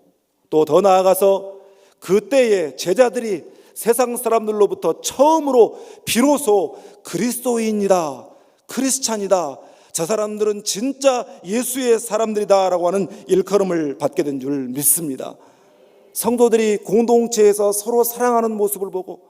또 더 나아가서 그때의 제자들이 세상 사람들로부터 처음으로 비로소 그리스도인이다, 크리스찬이다, 저 사람들은 진짜 예수의 사람들이다 라고 하는 일컬음을 받게 된 줄 믿습니다. 성도들이 공동체에서 서로 사랑하는 모습을 보고,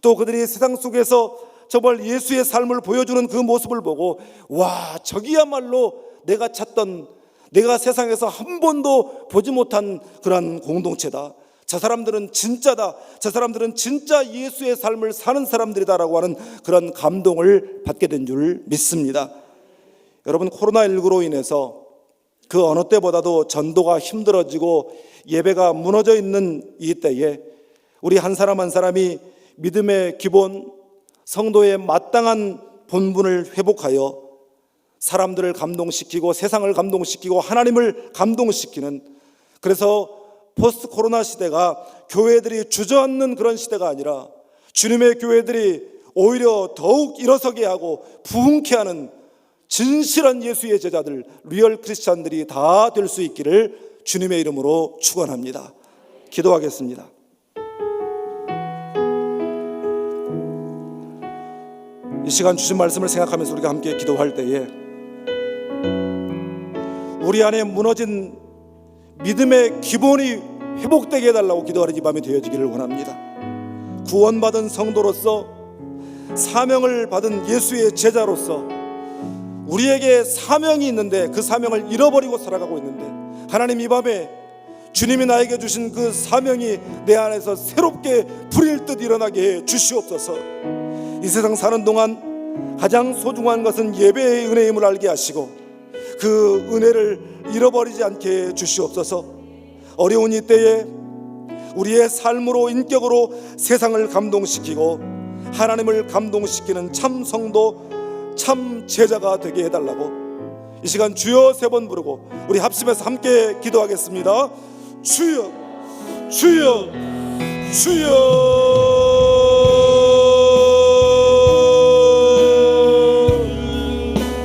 또 그들이 세상 속에서 정말 예수의 삶을 보여주는 그 모습을 보고, 와, 저기야말로 내가 찾던, 내가 세상에서 한 번도 보지 못한 그런 공동체다, 저 사람들은 진짜다, 저 사람들은 진짜 예수의 삶을 사는 사람들이다라고 하는 그런 감동을 받게 된 줄 믿습니다. 여러분, 코로나19로 인해서 그 어느 때보다도 전도가 힘들어지고 예배가 무너져 있는 이 때에 우리 한 사람 한 사람이 믿음의 기본, 성도의 마땅한 본분을 회복하여 사람들을 감동시키고 세상을 감동시키고 하나님을 감동시키는, 그래서 포스트 코로나 시대가 교회들이 주저앉는 그런 시대가 아니라 주님의 교회들이 오히려 더욱 일어서게 하고 부흥케 하는 진실한 예수의 제자들, 리얼 크리스찬들이 다 될 수 있기를 주님의 이름으로 축원합니다. 기도하겠습니다. 이 시간 주신 말씀을 생각하면서 우리가 함께 기도할 때에 우리 안에 무너진 믿음의 기본이 회복되게 해달라고 기도하는 이 밤이 되어지기를 원합니다. 구원받은 성도로서, 사명을 받은 예수의 제자로서 우리에게 사명이 있는데 그 사명을 잃어버리고 살아가고 있는데, 하나님 이 밤에 주님이 나에게 주신 그 사명이 내 안에서 새롭게 불일 듯 일어나게 해 주시옵소서. 이 세상 사는 동안 가장 소중한 것은 예배의 은혜임을 알게 하시고 그 은혜를 잃어버리지 않게 해 주시옵소서. 어려운 이 때에 우리의 삶으로, 인격으로 세상을 감동시키고 하나님을 감동시키는 참 성도, 참 제자가 되게 해달라고 이 시간 주여 3번 부르고 우리 합심해서 함께 기도하겠습니다. 주여, 주여, 주여.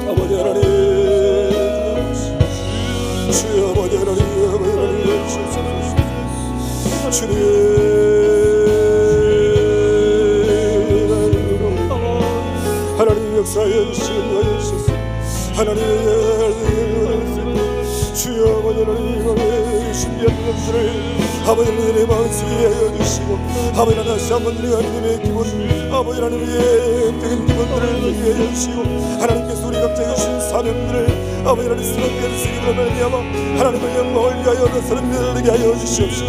아버지 하나님, 주여, 아버지 하나님, 주님, 하나님 역사에 주시옵소서. 하나님 주여, 아버지 하나님 준비한 것들을 아버지 하나님의 마음속에 하여 주시고, 아버지 하나님 다시 한번 하나님의 기본, 아버지 하나님의 영적인 기본들을 누리게 하여 주시고, 하나님께서 우리 각자에 주신 사명들을 아버지 하나님 스럽게 쓰기로 말미암아 하나님의 영광을 위하여 사람들을 되게 하여 주시옵시고,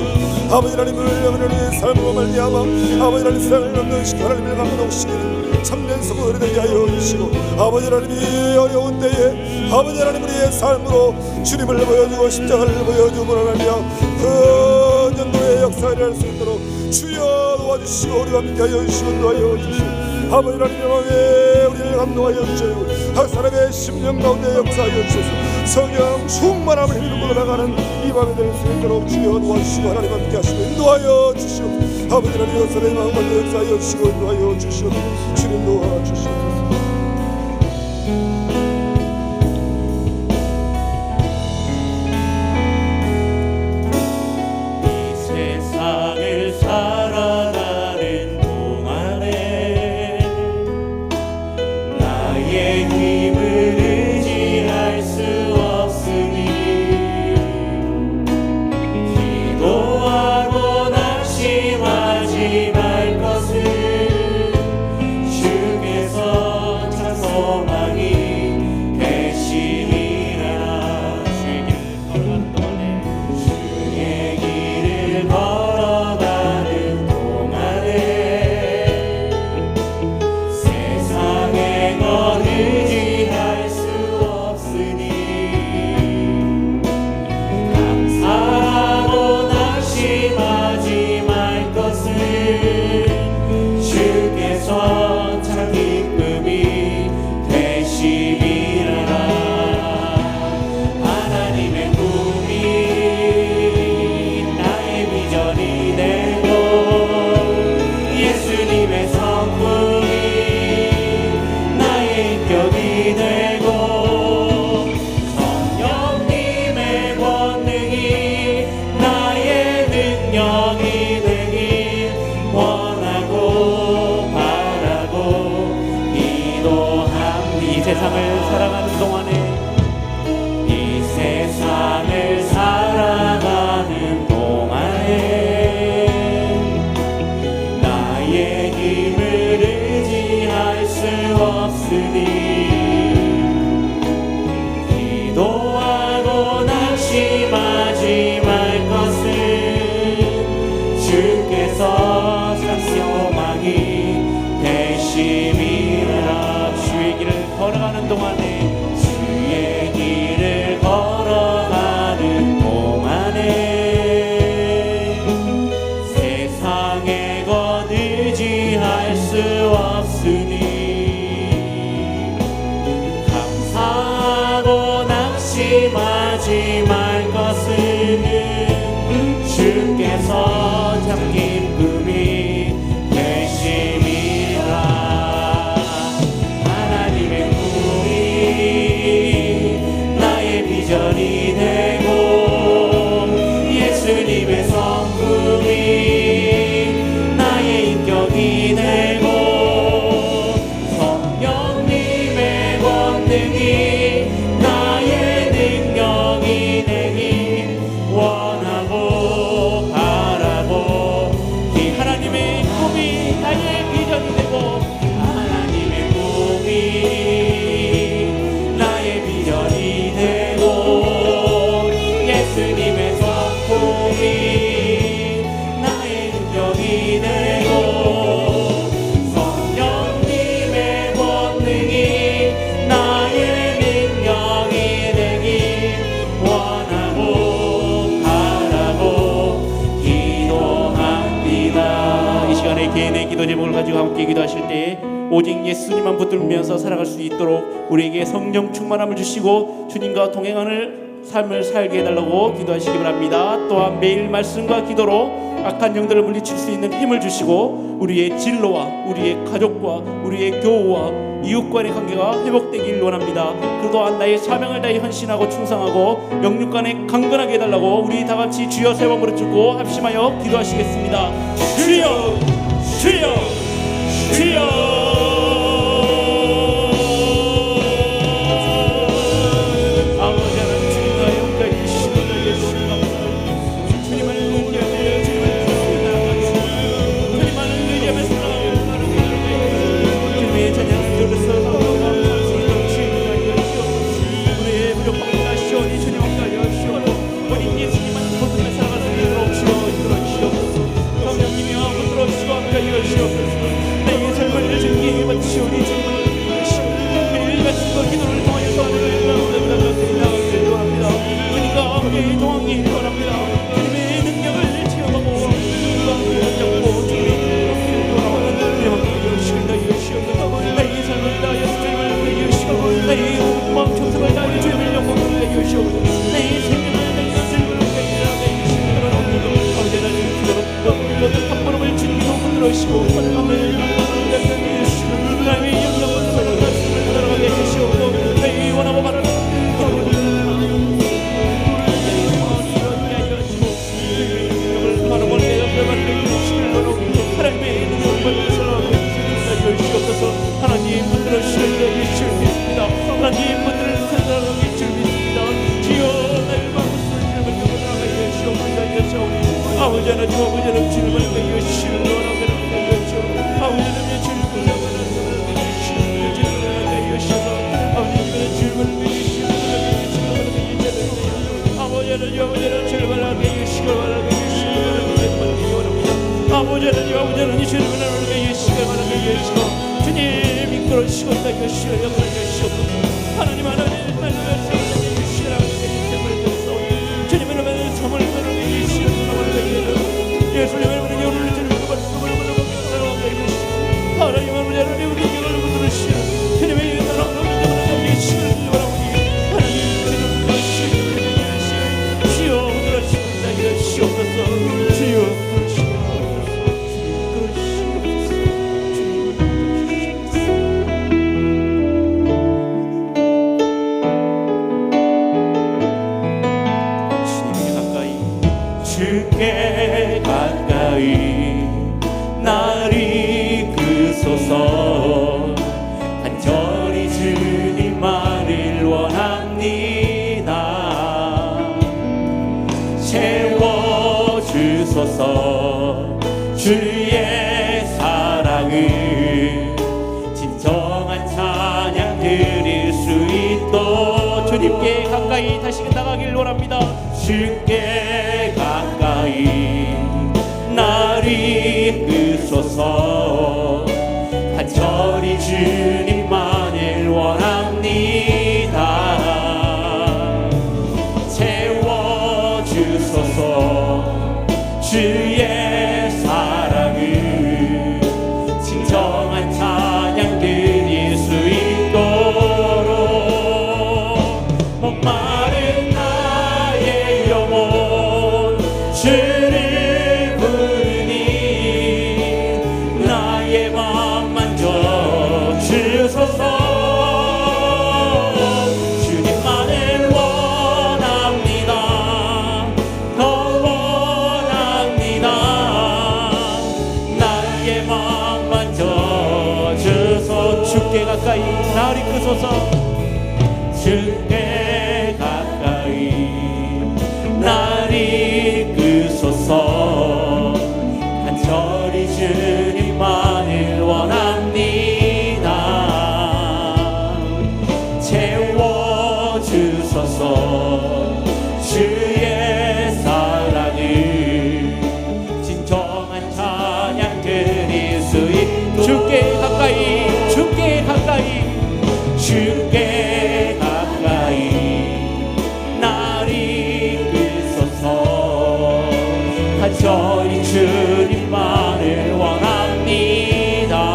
아버지 하나님을 하나님의 삶으로 말미암아 아버지 하나님 세상을 감동시키고 하나님을 감동시키는 참된 성도들이 되게 하여 주시고, 아버지 하나님이 어려운 때에 아버지 하나님 우리의 삶으로 주님을 보여주고 십자가를 보여주므로 말미암아 그 전도의 역사를 할 수 있도록 주여 도와주시고 우리와 함께 하여 주시고 도와여 주시고, 아버지 하나님의 마음에 우리를 감동하여 주시고 각 사람의 심령 가운데 역사하여 주셔서 성령 충만함을 이루고 나가는 이 밤이 될 수 있도록 주여 도와주시고 하나님 함께 하시고 인도하여 주시옵소서. 아버지 하나님 역사의 마음을 역사하여 주시고 인도하여 주시옵소서. 주님 도와주시옵소서. 살아가는 동안에 나의 힘을 의지할 수 없으니 기도하고 낙심하지 말 것을 주께서 참 소망이 되심이라. 주의 길을 걸어가는 동안에 세상에 넌 의지할 수 없으니 감사하고 낙심하지 말 것을 주께서 참 기쁨이 되심이라. 하나님의 꿈이 나의 비전이 되고 예수님의 성품이 나의 인격이 되고 성령님의 권능이 나의 능력이 되길 원하고 바라고 기도합니다. 이 세상을 살아가는 동안에 이 세상을 살아가는 동안에 나의 힘을 의지할 수 없으니 기도하고 낙심하지 말 것을 주께서 참 소망이 되심이라. 주의 길을 걸어가는 동안에 주의 길을 걸어가는 동안에 세상에 것 의지할 수 없으니 감사하고 낙심하지 말 것은 주께서 참 기쁨이 되심이라. 하나님의 꿈이 가지고 함께 기도하실 때에 오직 예수님만 붙들면서 살아갈 수 있도록 우리에게 성령 충만함을 주시고 주님과 동행하는 삶을 살게 해달라고 기도하시기 바랍니다. 또한 매일 말씀과 기도로 악한 영들을 물리칠 수 있는 힘을 주시고 우리의 진로와 우리의 가족과 우리의 교우와 이웃과의 관계가 회복되길 원합니다. 그 또한 나의 사명을 다해 헌신하고 충성하고 영육 간에 강건하게 해달라고 우리 다같이 주여 세 번 부르짖고 합심하여 기도하시겠습니다. 주여 주여 주여. 주께 가까이 날 이끄소서. 간절히 주님만을 원합니다. 채워주소서. 주의 사랑을 진정한 찬양 드릴 수 있도록 주님께 가까이 다시금 나가길 원합니다. 주께 가까이 날 이끄소서. 간절히 주님만을 원합니다. 채워주소서. 주의 사랑을 진정한 찬양 드릴 수 있도록. 목마른 나의 영혼 주를 부르니 나의 맘 만져 주소서. 주님만을 원합니다. 더 원합니다. 나의 맘 만져 주소서. 주께 가까이 날 이끄소서. 주께 가까이 날 이끄소서. 간절히 주님만을 원합니다. 채워주소서. 주의 사랑을 진정한 찬양 드릴 수 있도록. 주께 가까이 주께 가까이 주께 가까이 날 이끄소서. 간절히 주님만을 원합니다.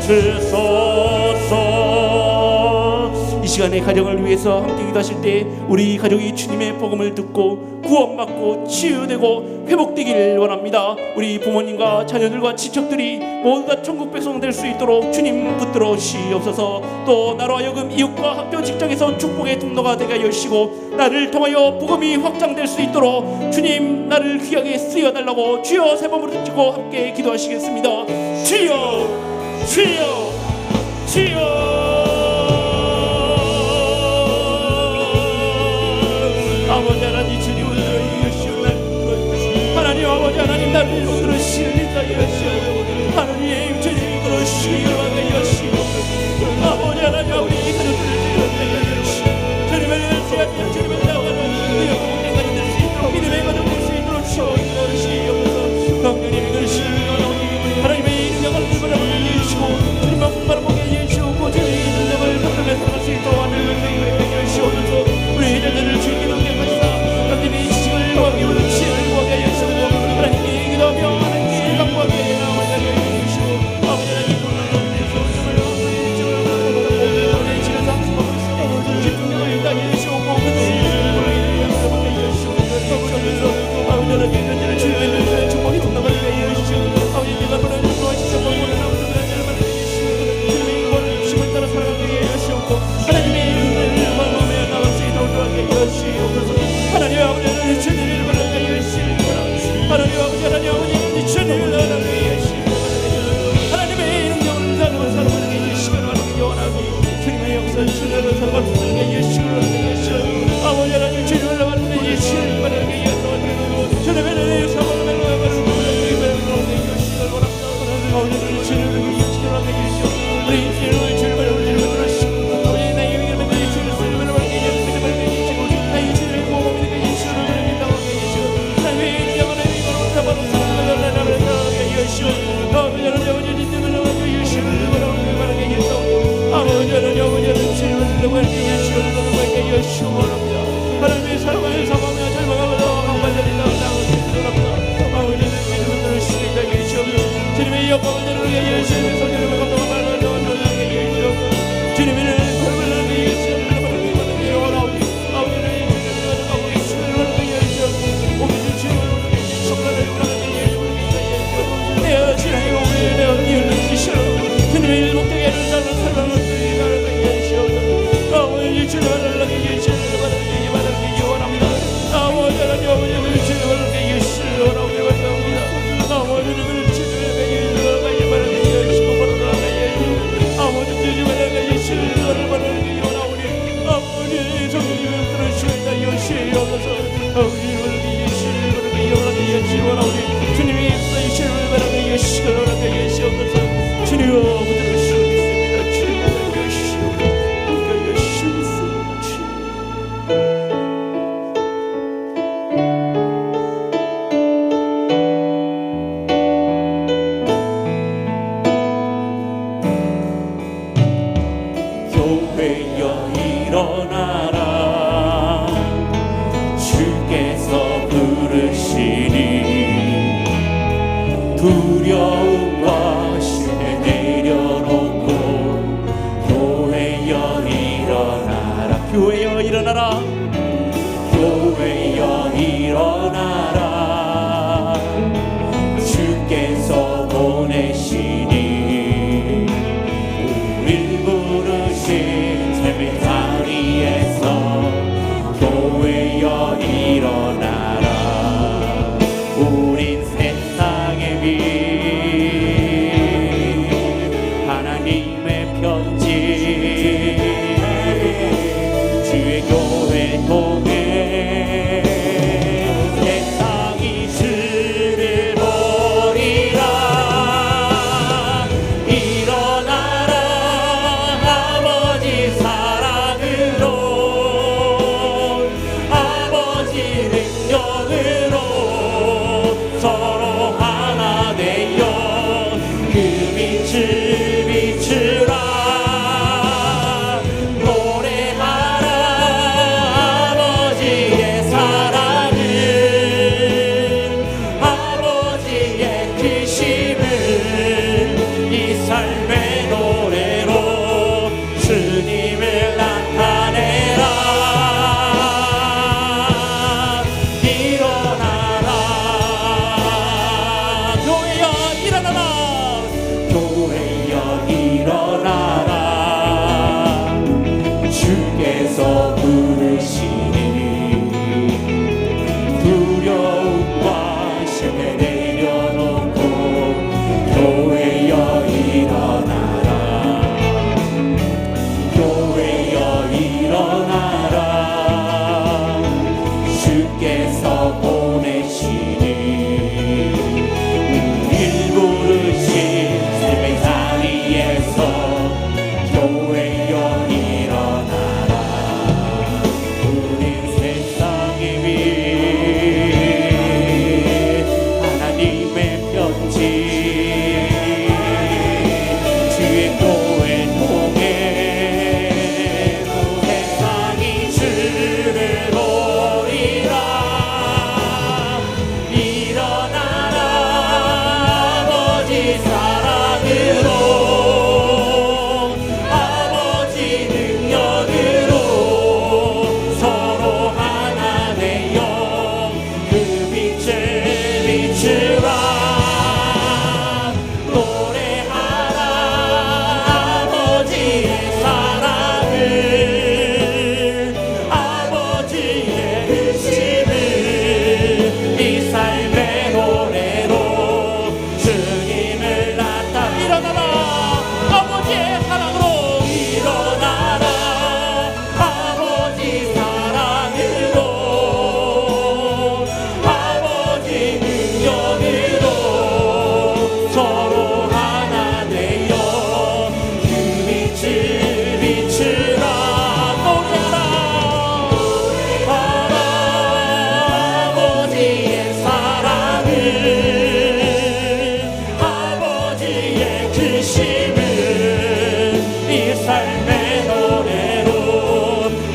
주소서. 이 시간에 가정을 위해서 함께 기도하실 때 우리 가족이 주님의 복음을 듣고 구원받고 치유되고 회복되길 원합니다. 우리 부모님과 자녀들과 친척들이 모두 다 천국 백성 될 수 있도록 주님 붙들어 주시옵소서. 또 나로 하여금 이웃과 학교 직장에서 축복의 통로가 되게 하여 주시고 나를 통하여 복음이 확장될 수 있도록 주님 나를 귀하게 쓰여달라고 주여 세 번 부르짖고 함께 기도하시겠습니다. 주여 주여 주여. 아버지 하나님 주님을 들어주시오. 하나님 아버지 하나님 나를 들으시는 자여 주시오. 하나님 주님 들으시기를 원하여 주시오. 아버지 하나님 우리 가족들을 지켜주여 주시오. 주님의 은혜가 주님의 나와는 우리의 복된 가정 될 수 있도록 믿음의 가정 될 수 있도록 주시옵소서. 성령님 믿으시오. 하나님의 능력을 바라보게 해주시고 주님만 바라보게 해주시고 주님의 능력을 받들며 살아갈 수 있도록 하늘을 베게 해주시옵소서. 우리 자녀들을 주님께 넘겨가시다 하나님의 지식을 구하게 하시고 지혜를 구하게 하시고 하나님께 기도하며 하나님께 감사하게 하시고 아버지 하나님 아버지 능력으로 서로 하나 되어 그 빛을 비추라. 노래하라 아버지의 사랑을, 아버지의 의심을 이 삶의 노래로 주님을 나타. 일어나라 아버지의 사랑으로, 일어나라 아버지 사랑으로, 아버지 능력으로 서로 하나 되어 그 빛을 비추라. 노래하라 아버지의 사랑을, 아버지의 크심을 이 삶의 노래로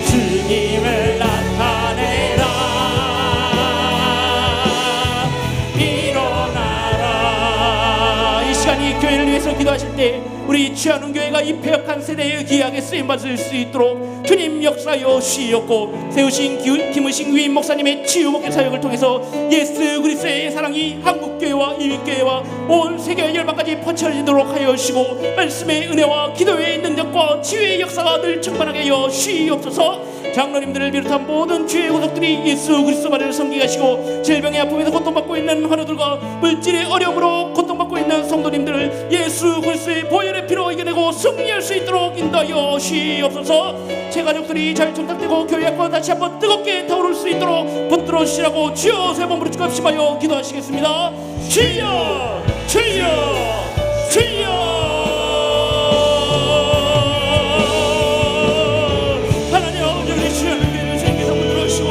주님을 나타내라. 일어나라. 이 시간 이 교회를 위해서 기도하실 때 우리 취하는 교회가 이 폐역한 세대의 귀하게 쓰임받을 수 있도록 주님 역사여 주시옵고, 세우신 김의식 위임 목사님의 치유 목회 사역을 통해서 예수 그리스도의 사랑이 한국교회와 이민교회와 온 세계 열방까지 퍼쳐지도록 하여 주시고, 말씀의 은혜와 기도의 능력과 치유의 역사가 늘 충만하게 하여 주시옵소서. 장로님들을 비롯한 모든 주의 고독들이 예수 그리스도만을 섬기게 하시고, 질병의 아픔에서 고통받고 있는 환우들과 물질의 어려움으로 고통받고 있는 성도님들을 예수 그리스도의 보혈의 피로 이겨내고 승리할 수 있도록 인도하여 주시옵소서. 제 가족들이 잘 정착되고 교회 안과 다시 한번 뜨겁게 타오를 수 있도록 붙들어 주시라고 주여 세 번 부르짖고 합심하여 기도하시겠습니다. 주여 주여 주여. 하나님 아버지, 우리 주여 교회를 생기서 붙들어 주시고,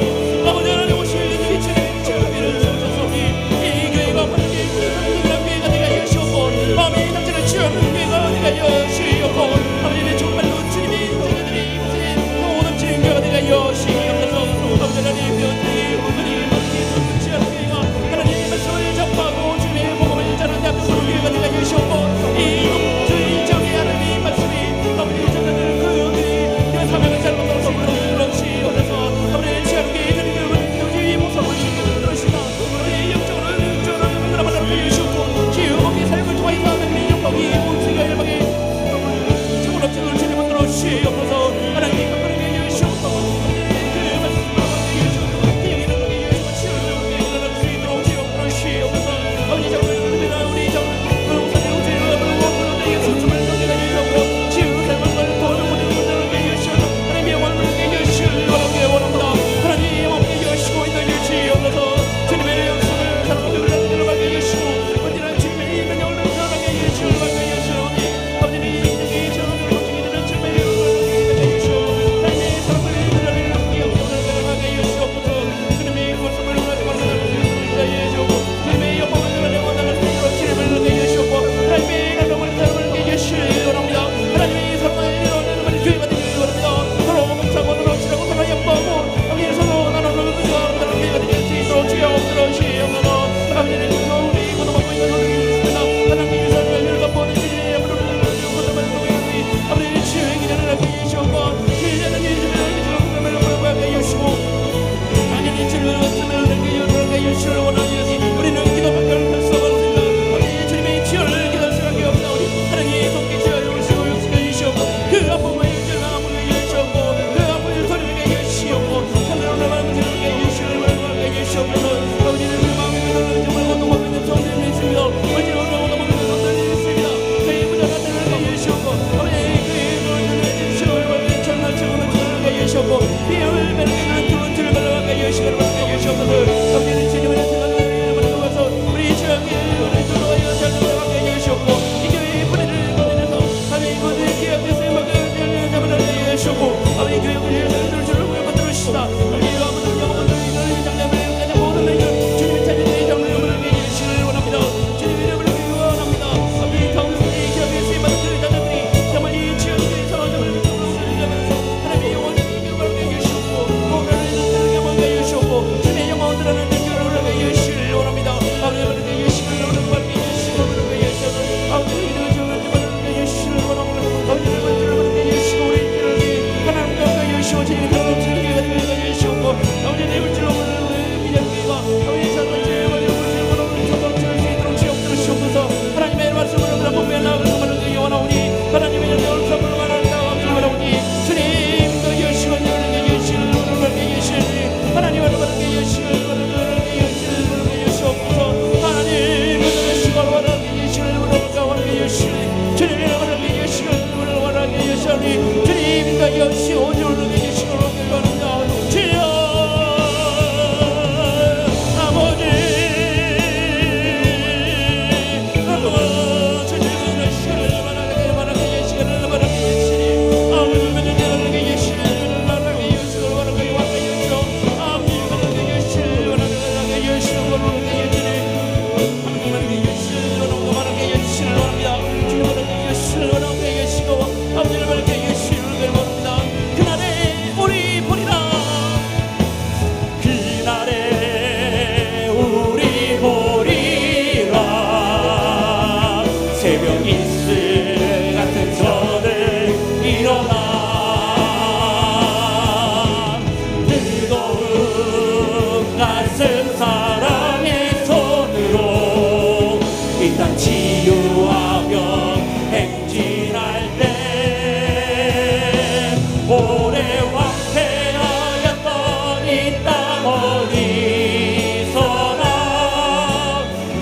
아버지 하나님 오실 이 주님의 교회를 세우소서. 이 교회가 하나님의 교회가 되게 하시옵고, 마음의 상처를 치유하는 교회가 되게 하시옵고, 아버지의 정말로 주님의 자녀들이 이곳에 모든 주님교회가 되게 하시옵소서. 아버지 하나님 변들이 오늘이 모든 치유하는 교회가 하나님의 말씀을 접하고 주님의 복음을 전하는 대한민국 교회가 되게 하시옵고, 이 행진할 때 오래 황폐하였던 이 땅 어디서나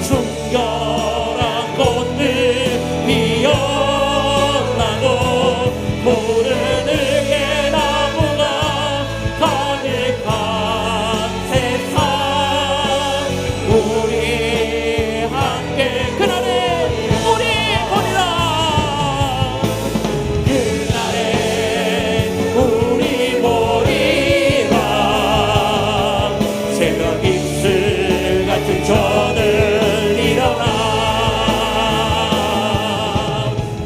순결한 꽃들 피어나고 푸른 의계나무가 가득한 세상 우리 함께 그날에 우리 보리라 그날에 우리 보리라 새벽 이슬 같은 저들 일어나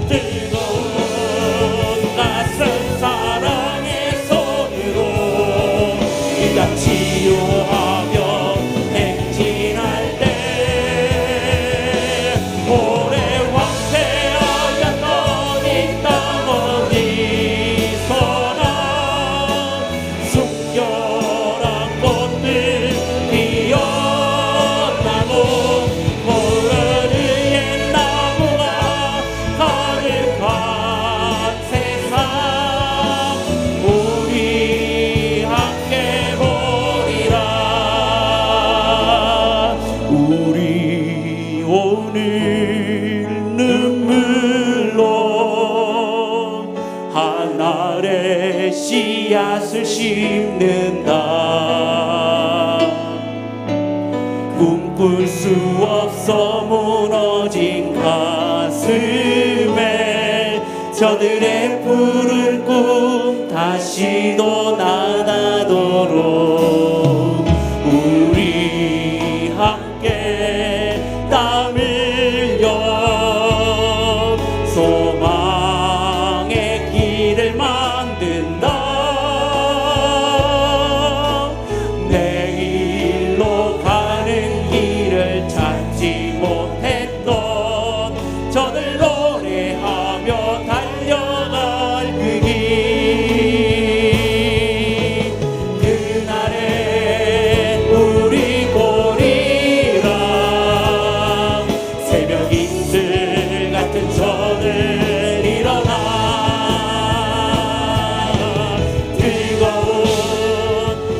뜨거운 낯선 사랑의 손으로 이 땅 치유하며 행진할 때 오래 황폐하였던 이 땅 어디서나 순결한 꽃들 피어나고 푸른 의의 나무가 가득한 세상 우리 함께 보리라 우리 오늘 눈물로 하늘의 씨앗을 심는다 꿈꿀 수 없어 무너진 가슴에 저들의 푸른 꿈 다시 또 나가도록 우리 함께 땀 흘려 소망의 길을 만든다 내일로 가는 길을 찾지 못했던 저들 노래하며 달려갈 그 길 그날에 우리 보리라 새벽 이슬 같은 저들 일어나 뜨거운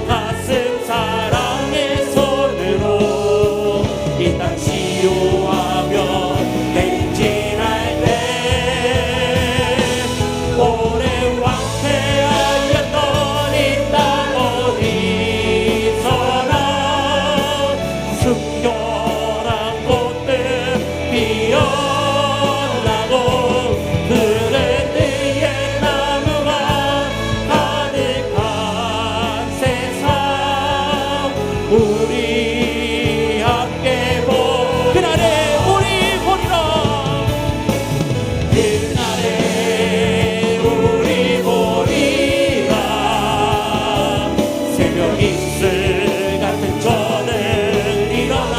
가슴 사랑의 손으로 이 땅 치유하며 행진할 때 오래 황폐하였던 이 땅 어디서나 순결한 꽃들 피어나고 푸른 의의 나무가 가득한 세상 우리 함께 그날에 우리 보리라 그날에 우리 보리라 새벽 이슬 같은 저들 일어나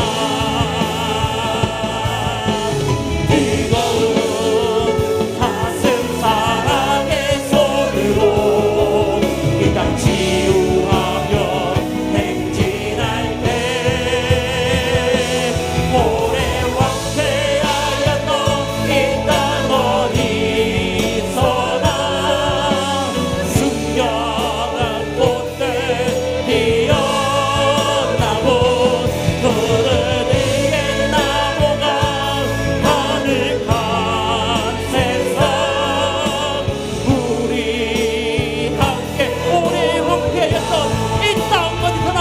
뜨거운 가슴 사랑의 손으로 이 땅 치유하며 행진할 때 오래 황폐하였던 이 땅 어디서나 순결한 꽃들 피어나고 푸른 의의 나무가 가득한 세상 우리 함께 오래 황폐하였던 이 땅 어디서나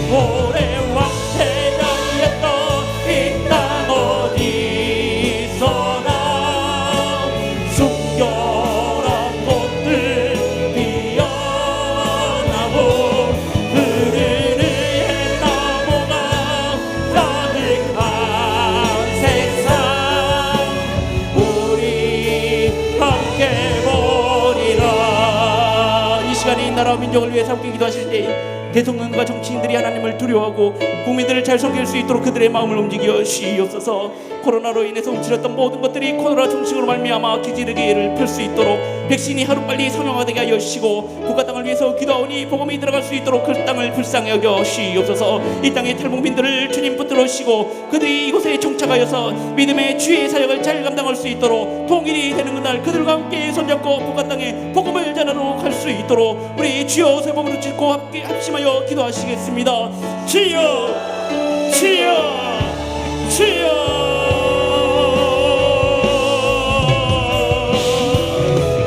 오래 황폐하였던 이 땅 어디서나 순결한 꽃들 피어나고 푸른 의의 나무가 가득한 세상 우리 함께 보리라 이 시간에 이 나라와 민족을 위해 함께 기도하실 때 대통령과 정치인들이 하나님을 두려워하고 국민들을 잘 섬길 수 있도록 그들의 마음을 움직여 주시옵소서 코로나로 인해서 움츠렸던 모든 것들이 코로나 증식으로 말미암아 기지르기를 펼 수 있도록 백신이 하루빨리 상용화되게 하여 주시고 국가 땅을 위해서 기도하오니 복음이 들어갈 수 있도록 그 땅을 불쌍히 여겨 주시옵소서. 이 땅의 탈북민들을 주님 붙들어 주시고 그들이 이곳에 정착하여서 믿음의 주의 사역을 잘 감당할 수 있도록 통일이 되는 그날 그들과 함께 손잡고 국가 땅에 복음을 전하러 갈 수 있도록 우리 주여 세 번으로 짓고 함께 합심하여 기도하시겠습니다. 주여 주여 주여.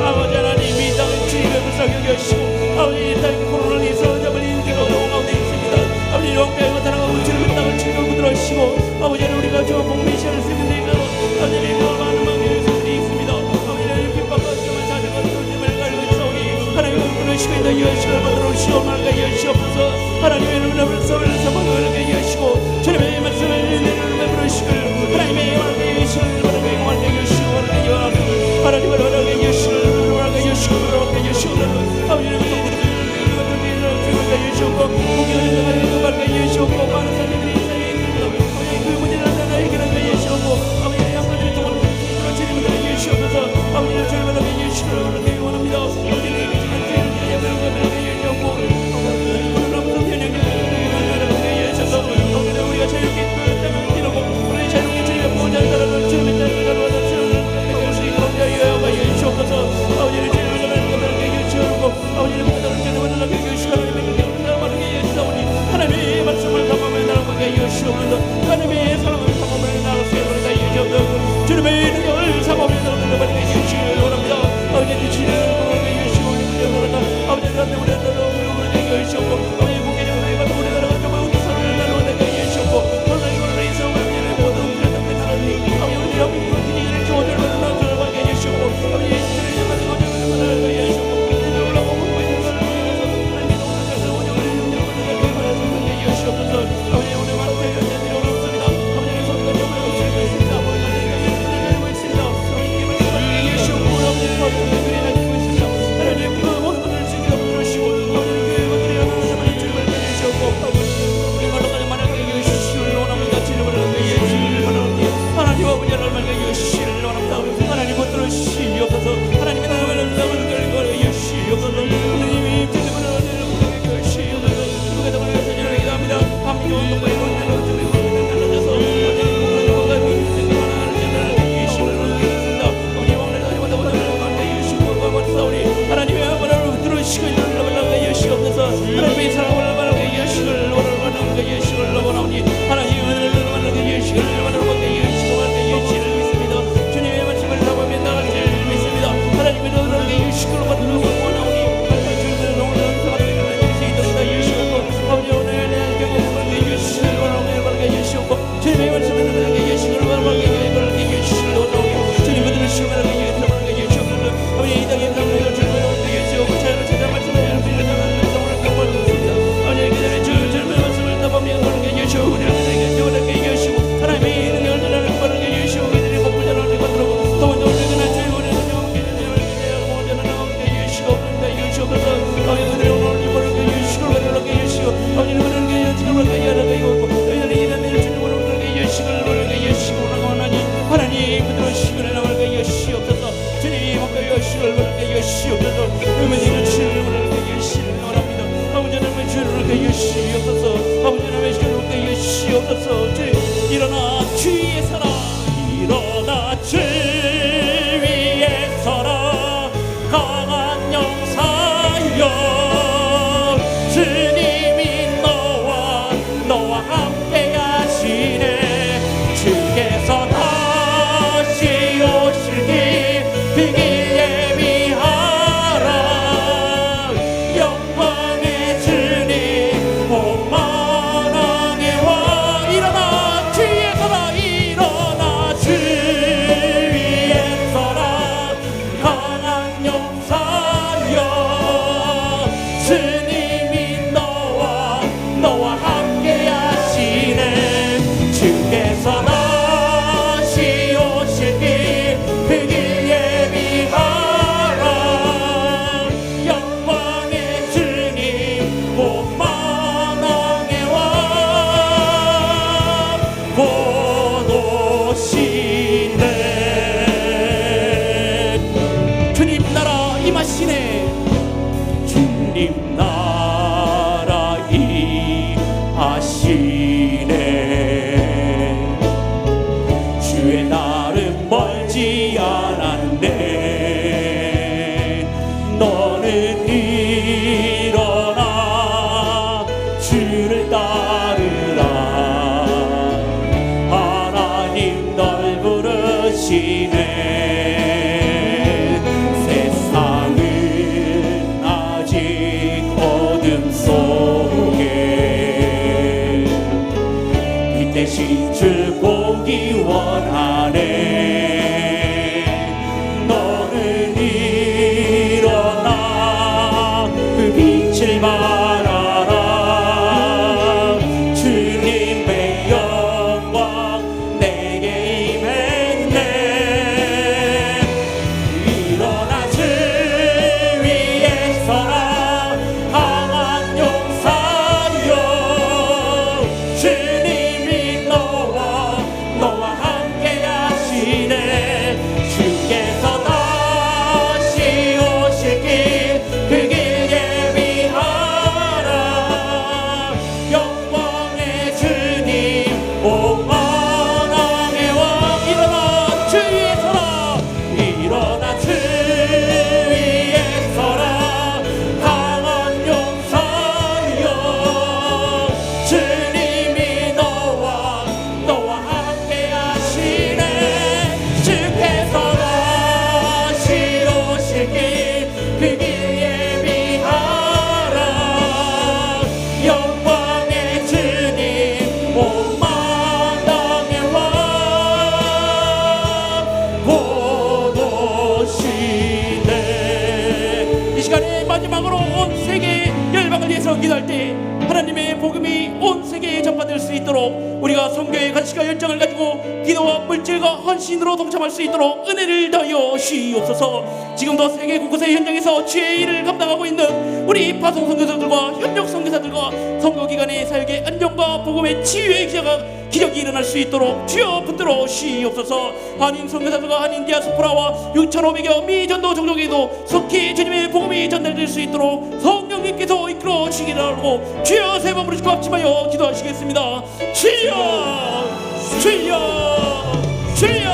아버지 하나님 이 땅을 주님의 불쌍히 여기시고 아버지 이 땅에 코로나로 인해서 정말 인기가 어려운 가운데 있습니다. 아버지 영광의 나라가 주님의 땅을 주님을 붙들어주시고 아버지 하나님 우리가 저 복음의 시간을 쓰는 데가 아버지 하나님 많은 마음의 소들이 있습니다. 아버지 하나님 핍박과 주님을 찾아가 주님을 갈고 있사오니 하나님을 부르시고 있는 여시를 만들어 주시옵나이까 여시옵소서. 하나님의 이름으로 불쌍을 사모하게 여시고 주님의 말씀을 부르시고 하나님의 말씀에 여시를 원하게 여시고 원하게 여시고 하나님을 원하게 여시고 원하게 여시고 원하게 여시고 아버지를 여시고 공경을 원하게 여시고 많은 사람들이 이상에 있습니다. 아버지 그 문제를 하나 해결하게 여시고 아버지의 양가들이 동안 주님을 여시옵소서. 아버지를 주님을 원하게 여시고 원하게 원합니다. 아버지를 우리가 자유롭게 땅을 기르고 우리 자유롭게 주님의 보호자를 따라가는 주님의 땅을 따라가는 주님을 할 수 있도록 하여 주옵소서. 아버지를 주님을 따라가게 주시고 아버지를 보호자를 주님을 따라가게 주시고 하나님의 말하게 주시오니 하나님의 말씀을 담아내 나가게 주시옵소서. 하나님의 사랑을 담아내 나가게 주시옵소서. 주님의 능력을 담아내 나가게 주시기 원합니다. 아버지 주님을 보호하게 주시고 아버지 나한테 우리 나라를 주시옵고 아버지 국민의 우리 받고 우리 나라가 정말 우리 사랑을 나누어내게 주시옵고 오늘 이거를 인생 우리의 모든 우리의 땅에 나가니 아버지 우리 대한민국 기지를 조절을 나누어내게 주시옵고 아버지 예수를 향하는 거절을 나누어내게 주시옵고 우리를 올라오고 우리를 살아내서 하나님의 오늘까지 원영을 영원하게 주시옵소서. 아버지 오늘 많은 대견자들이 어렵습니다. 아버지의 손과 정을 거치고 있습니다. 아버지의 알고 있습니다. 하나님의 말씀을 주시옵고 아버지의 거룩한 교회를 알고 있습니다. 하나님의 그 모든 것을 지키고 부르시고 아버지의 교회 것들이 하나님의 주님을 주시옵고 우리 말로까지 말하게 주시기를 원합니다. 주님을 주시기를 원합니다. 하나님 아버지 하나님을 주시기를 원합니다. 하나님 붙들어 주시옵소서. 하나님의 나라를 걸고 주시옵소서. 하나님이 주님을 주시옵소서. 누가 더불어 주시기를 기도합니다. 함께 원동과의 원대로 주님의 원대로 달라져서 아버지 원동과 믿음의 하나를 주님을 주시기를 원합니다. 아버지 왕래를 하지마다 원하는 왕래 주시고 원사오니 하나님의 원하를 들어주시고 있는 원하게 주시옵소서. 하나님의 사랑을 원하게 주시기를 원하게 주시기를 원하오니 하나님의 은혜를 원하게 주시기를 원하게 주시고 원하게 주시기를 믿습니다. 주님의 말씀을 담아내 나갈 줄 믿습니다. 하나님의 은혜를 주시기를 원하오니 주님의 영원한 사랑을 주실 수 있도록 주시옵고 아버지 오늘 내 경험을 주시기를 원하게 주시옵고 주님의 말씀을 원하게 주시기를 원하게 주시기를 원하오니 주님을 들으시고 원하게 주시옵소서. 아버지 이 땅에 사람들을 주님을 원하게 주시옵고 자연을 찾아 말씀을 빌려 나가는 성을 경험하셨습니다. 아버지 그들의 주님의 말씀을 담아내 원하게 주시고 우리에게 원하게 주시고 하나님의 능력을 전하는 원하게 주시고 그들의 복을 전하는 것들고 또 오늘 그날 주의 우리는 함께 주님을 기대하고 전하게 주시고 원하게 주시옵소서. 아버지 그들의 오늘 원하게 주시고 원하게 주시고 아버지 원하게 주시고 원하게 주시고 너희들이 이런 일을 주님 원하게 주시고 원하게 주시고 원하니 하나님 붙들어 주시기를 원하게 주시옵소서. 주님 원하게 주시기를 원하게 주시옵소서. 의문을 주시기를 원하게 주시기를 원합니다. 아버지 하나님의 주를 원하게 주시옵소서. 아버지 하나님의 주를 원하게 주시옵소서. 주님 일어나 주의 사랑 일어나 주 위에 서라 강한 용사여 주님이 너와 함께 하시네. 주께서 다시 오시기 비길 예비하라. 영광의 주님 오만왕의 왕 일어나 신으로 동참할 수 있도록 은혜를 더하여 주시옵소서. 지금도 세계 곳곳의 현장에서 주의 일을 감당하고 있는 우리 파송 선교사들과 현역 선교사들과 선교기관의 사역의 안정과 복음의 치유의 기적이 일어날 수 있도록 주여 붙들어 주시옵소서. 한인 선교사들과 한인 디아스포라와 6,500여 미전도 종족에도 속히 주님의 복음이 전달될 수 있도록 성령님께서 이끌어 주시기를 하고 주여 세 번 부르시고 합심하여 기도하시겠습니다. 주여 주여 주여.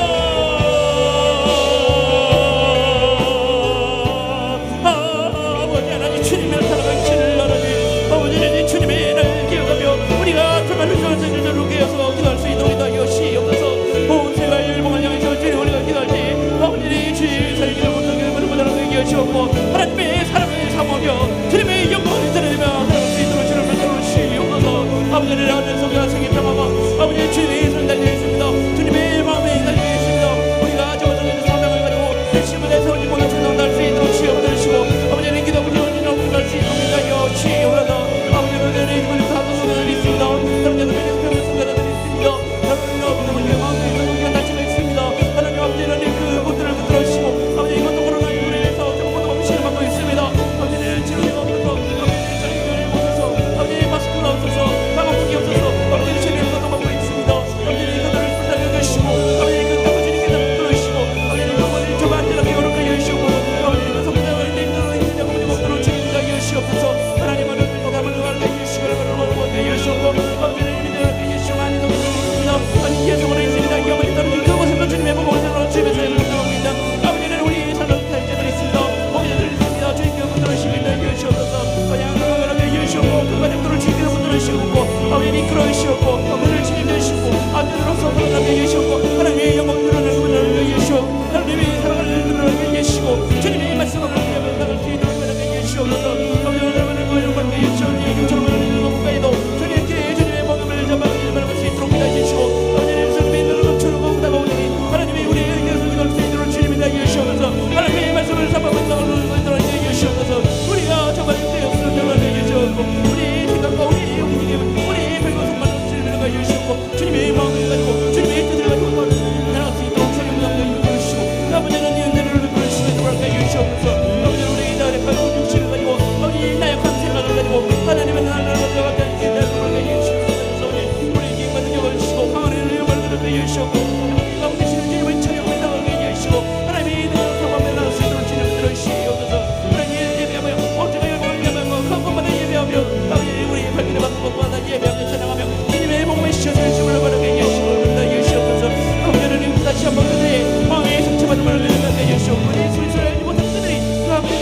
아버지 하나님 주님을 사랑하는 주를 하나님 아버지 하나님 주님의 날 기억하며 우리가 정말로 저를 깨어서 기도할 수 있도록 하여 주시옵소서. 온 세계의 열방을 향해서 주님 우리가 기도할 때 아버지 하나님 주의 살기를 못하게 하는 것이었고 하나님의 사랑을 사모하며 주님의 영광을 드리며 살아갈 수 있도록 주를 불러 주시옵소서. 아버지 하나님 하늘 속에 생긴 평화가 아버지 주님의 손 달려 있습니다. 주님의 마음에 달려 있습니다. 우리가 저들의 사명을 가지고 열심히 내 세우지 못한 천당 날수 있도록 주여 들으시고 아버지 하나님 기도 부지런히 갈수 있도록 하여 주시옵소서. 아버지 하나님 이번에 사도 소개들이 있습니다. 다른 데도 평생 소개들이 있습니다. 다른 여러분의 마음에 있는 단체가 있습니다. 하나님 아버지 하나님 그것들을 붙들어 주시고 아버지 이것도 코로나19로 인해서 조금도 엄신을 받고 있습니다. 아버지 하나님 치료가 없어서 아버지 저희들이 못해서 아버지 마스크가 없어서 방역복이 없어서 아버지 치료를 받고 있습니다. 아버지 이것들을 불쌍히 여기시고 아버지 그 주님께서 붙들어 주시고 아버지 이것을 좀 안전하게 요렇게 여시고 아버지 그 성장을 내는 아버지 붙들어 주님과 여시옵소서. 하나님은 감을 누가를 여시고 여시고 아버지 우리들에게 여시고 많이 도와주십니다. 아니 예수로 있습니다. 이 어머니 떨어진 그곳에서 주님의 복음을 들어 주님에서 일어나고 있는 아버지는 우리 사는 탈자들이 있습니다. 목자들이 있습니다. 주님께 붙들어 주시기를 여시옵소서. 양하게 여시고 그 가족들을 주님께 붙들어 주시고 아버지 이끌어 주시고 아버지를 책임져 주시고 아들로서 불어나게 여시고 하나님의 영광 드러내는 분을 여시고 하나님의 사랑을 드러내게 여시고 주님의 말씀을 나갈 수 있도록 하나님께 여시옵소서. 아버지 여러분의 거룩을 받게 여시고 이처럼 하나님의 국가에도 주님께 주님의 복음을 전할 수 있도록 해주시고 아버지 주님의 눈을 감추고 다가오니 하나님이 우리에게 설교할 수 있도록 주님이 여시옵소서. 하나님의 말씀을 삼아본다고 여시옵소서. 우리가 정말 되었으면 정말 여시옵고 우리 생각과 우리 움직임 우리 별것만 주님을 여시옵고 주님의 마음을 가지고 주님의 뜻을 가지고 나갈 수 있도록 주님을 이끌어주시고 아버지는 이 은혜를 이끌어주시고 도와가 여시옵소서. 아버지 우리 나약한 육신을 가지고 아버지 나약한 생각을 가지고 하나님의 나라를 가져가게 여시옵소서. 우리 기쁨받는 영을 주시고 강한 은혜를 만들어 여시옵고 아버지 주님의 찬양을 나가게 여시고 하나님의 능력을 사모하며 나갈 수 있도록 주님을 들어주시옵소서. 하나님의 예배하며 어제가 영광을 예배하며 한번만에 예배하며 아버지 우리 발길을 받고 복받아 예배하며 찬양하며 주님의 복음의 시절을 주물러 바라게 여시옵소서. 아버지 하나님 다시 한번 그들의 마음의 상처받은 말을 내려가게 여시옵고 우리 소리소리 못한 그들이 아버지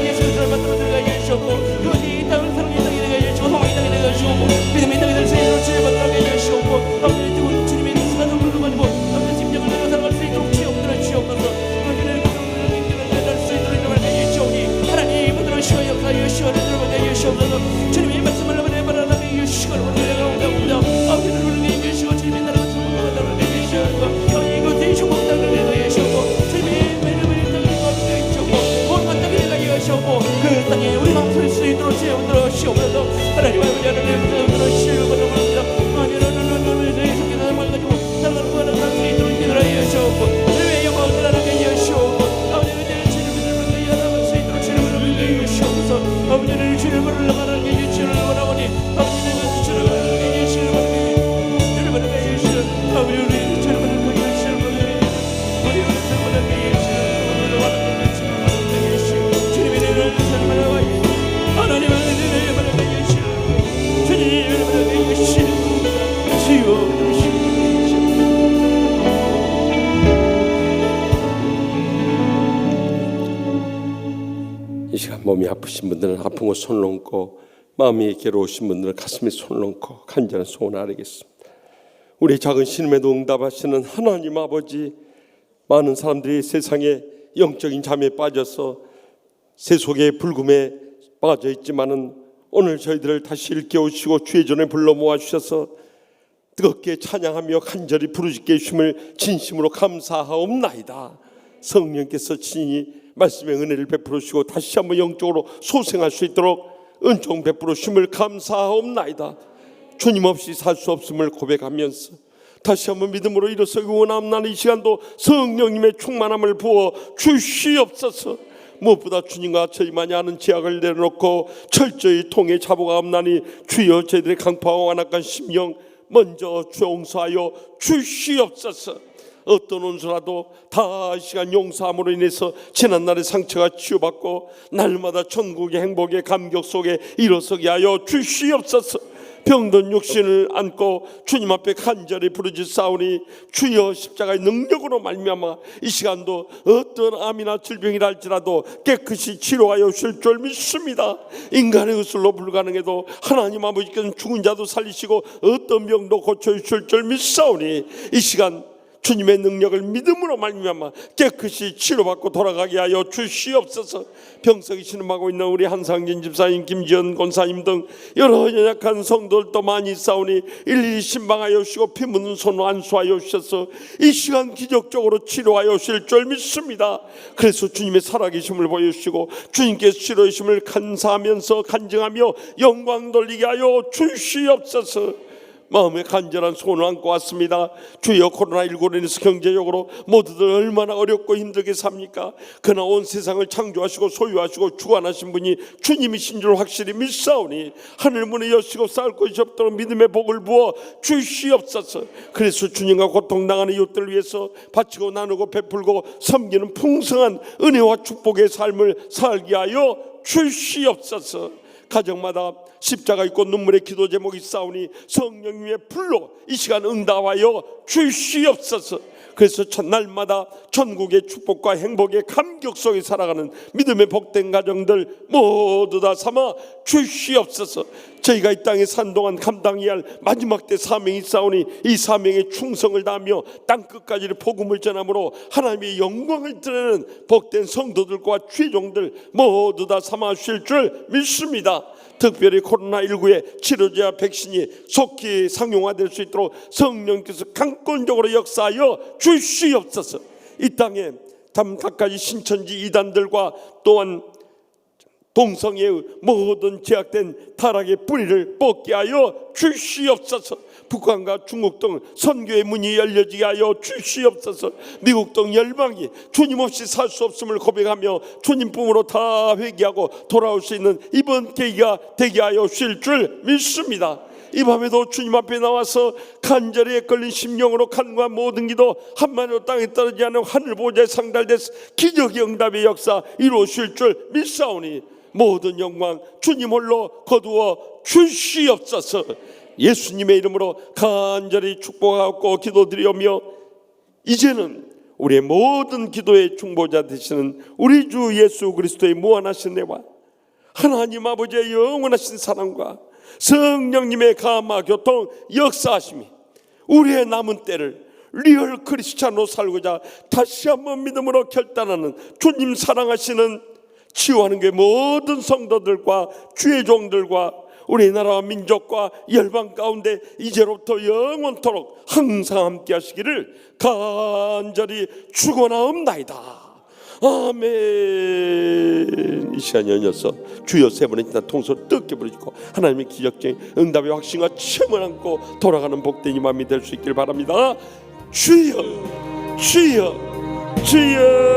예수를 만들어 들어가게 여시옵고 그것이 이 땅을 사랑의 땅이 되게 여시고 성화의 땅이 되게 여시옵고 믿음의 땅이 될 수 있도록 주님을 만들어가게 여시옵고 아버지 뜨거운 주님의 수많은 물을 가지고 아버지 심장을 내려 살아갈 수 있도록 주옵들어 주옵소서. 아버지는 그들을 인정할 수 있도록 이름을 여시오니 하나님 붙들어주시고 역사 여시오를 들어가게 여시옵소서. 주님의 말씀을 바라게 여시고 온다옵니다. 아버지를 부르게 여시고 주님의 나라가 충만하다고 여시옵고 아버지 이곳에 충만하다고 여시옵고 주님의 매력을 땅에 여시옵고 온갖 땅에 내가 여시옵고 그 땅에 우리가 설 수 있도록 주옵들어 주옵소서. 하나님 아버지 하나님 들어주시고 바랍니다. 하나님 성경을 가지고 살아가는 거를 할수 있도록 기도하여 여시옵고 주님의 영광을 드러나게 여시옵고 아버지는 주님을 나갈 수 있도록 주님을 여시옵소서. 아버지는 주님을 나가는 게 유치를 원하오니 아버지는 주님을 나가게 여시옵소서. 주님을 나가게 여시옵소서. 아버지 우리 주님을 나가게 여시옵소서. 우리 주님을 나가게 여시옵소서. 주님의 은혜를 주님을 나가게 하나님의 은혜를 나가게 여시옵소서. 주님을 나가게 여시옵소서. 이 시간 몸이 아프신 분들은 아픈 곳 손을 얹고 마음이 괴로우신 분들은 가슴에 손을 얹고 간절한 소원을 아뢰겠습니다. 우리 작은 신음에도 응답하시는 하나님 아버지, 많은 사람들이 세상에 영적인 잠에 빠져서 세속의 불금에 빠져 있지만은 오늘 저희들을 다시 일깨우시고 주의 전에 불러 모아주셔서 뜨겁게 찬양하며 간절히 부르짖게 해주심을 진심으로 감사하옵나이다. 성령께서 친히 말씀의 은혜를 베풀어 주시고 다시 한번 영적으로 소생할 수 있도록 은총 베풀어 주심을 감사하옵나이다. 주님 없이 살 수 없음을 고백하면서 다시 한번 믿음으로 일어서기 원합나는 이 시간도 성령님의 충만함을 부어 주시옵소서. 무엇보다 주님과 저희만이 아는 죄악을 내려놓고 철저히 통해 자복하옵나니 주여 저희들의 강파와 완악한 심령 먼저 용서하여 주시옵소서. 어떤 원수라도 다 이 시간 용서함으로 인해서 지난날의 상처가 치유받고 날마다 천국의 행복의 감격 속에 일어서게 하여 주시옵소서. 병든 육신을 안고 주님 앞에 간절히 부르짖사오니 주여 십자가의 능력으로 말미암아 이 시간도 어떤 암이나 질병이라 할지라도 깨끗이 치료하여 주실 줄 믿습니다. 인간의 의술로 불가능해도 하나님 아버지께서는 죽은 자도 살리시고 어떤 병도 고쳐주실 줄 믿사오니 이 시간 주님의 능력을 믿음으로 말미암아 깨끗이 치료받고 돌아가게 하여 주시옵소서. 병석이 신음하고 있는 우리 한상진 집사님, 김지연 권사님 등 여러 연약한 성도들도 많이 있사오니 일일이 신방하여 주시고 피 묻는 손으로 안수하여 주셔서 이 시간 기적적으로 치료하여 주실 줄 믿습니다. 그래서 주님의 살아계심을 보여주시고 주님께서 치료하심을 감사하면서 간증하며 영광 돌리게 하여 주시옵소서. 마음에 간절한 소원을 안고 왔습니다. 주여, 코로나19로 인해서 경제적으로 모두들 얼마나 어렵고 힘들게 삽니까? 그러나 온 세상을 창조하시고 소유하시고 주관하신 분이 주님이신 줄 확실히 믿사오니 하늘 문을 여시고 쌓을 것이 없도록 믿음의 복을 부어 주시옵소서. 그래서 주님과 고통당하는 이웃들을 위해서 바치고 나누고 베풀고 섬기는 풍성한 은혜와 축복의 삶을 살게 하여 주시옵소서. 가정마다 십자가 있고 눈물의 기도 제목이 있사오니 성령님의 불로 이 시간 응답하여 주시옵소서. 그래서 첫날마다 천국의 축복과 행복의 감격 속에 살아가는 믿음의 복된 가정들 모두 다 삼아 주시옵소서. 저희가 이 땅에 산 동안 감당해야 할 마지막 때 사명이 있사오니 이 사명에 충성을 다하며 땅끝까지 복음을 전함으로 하나님의 영광을 드러내는 복된 성도들과 죄종들 모두 다 삼아 주실 줄 믿습니다. 특별히 코로나19의 치료제와 백신이 속히 상용화될 수 있도록 성령께서 강권적으로 역사하여 주시옵소서. 이 땅에 각가지 신천지 이단들과 또한 동성애의 모든 제약된 타락의 뿌리를 뽑게 하여 주시옵소서. 북한과 중국 등 선교의 문이 열려지게 하여 주시옵소서. 미국 등 열방이 주님 없이 살 수 없음을 고백하며 주님 품으로 다 회개하고 돌아올 수 있는 이번 계기가 되게 하여 주실 줄 믿습니다. 이 밤에도 주님 앞에 나와서 간절히 애걸린 심령으로 간구한 모든 기도 한마디로 땅에 떨어지지 않은 하늘 보좌에 상달돼서 기적의 응답의 역사 이루어질 줄 믿사오니 모든 영광 주님 홀로 거두어 주시옵소서. 예수님의 이름으로 간절히 축복하고 기도드리오며 이제는 우리의 모든 기도의 중보자 되시는 우리 주 예수 그리스도의 무한하신 은혜와 하나님 아버지의 영원하신 사랑과 성령님의 감화 교통 역사하심이 우리의 남은 때를 리얼 크리스찬으로 살고자 다시 한번 믿음으로 결단하는 주님 사랑하시는 치유하는 게 모든 성도들과 주의 종들과 우리나라와 민족과 열방 가운데 이제로부터 영원토록 항상 함께 하시기를 간절히 축원하옵나이다. 아멘. 이 시간 연이어서 주여 세 번의 기타 통솔 뜨겁게 부르짖고 하나님의 기적적인 응답의 확신과 체험을 안고 돌아가는 복된 이 마음이 될 수 있길 바랍니다. 주여 주여 주여.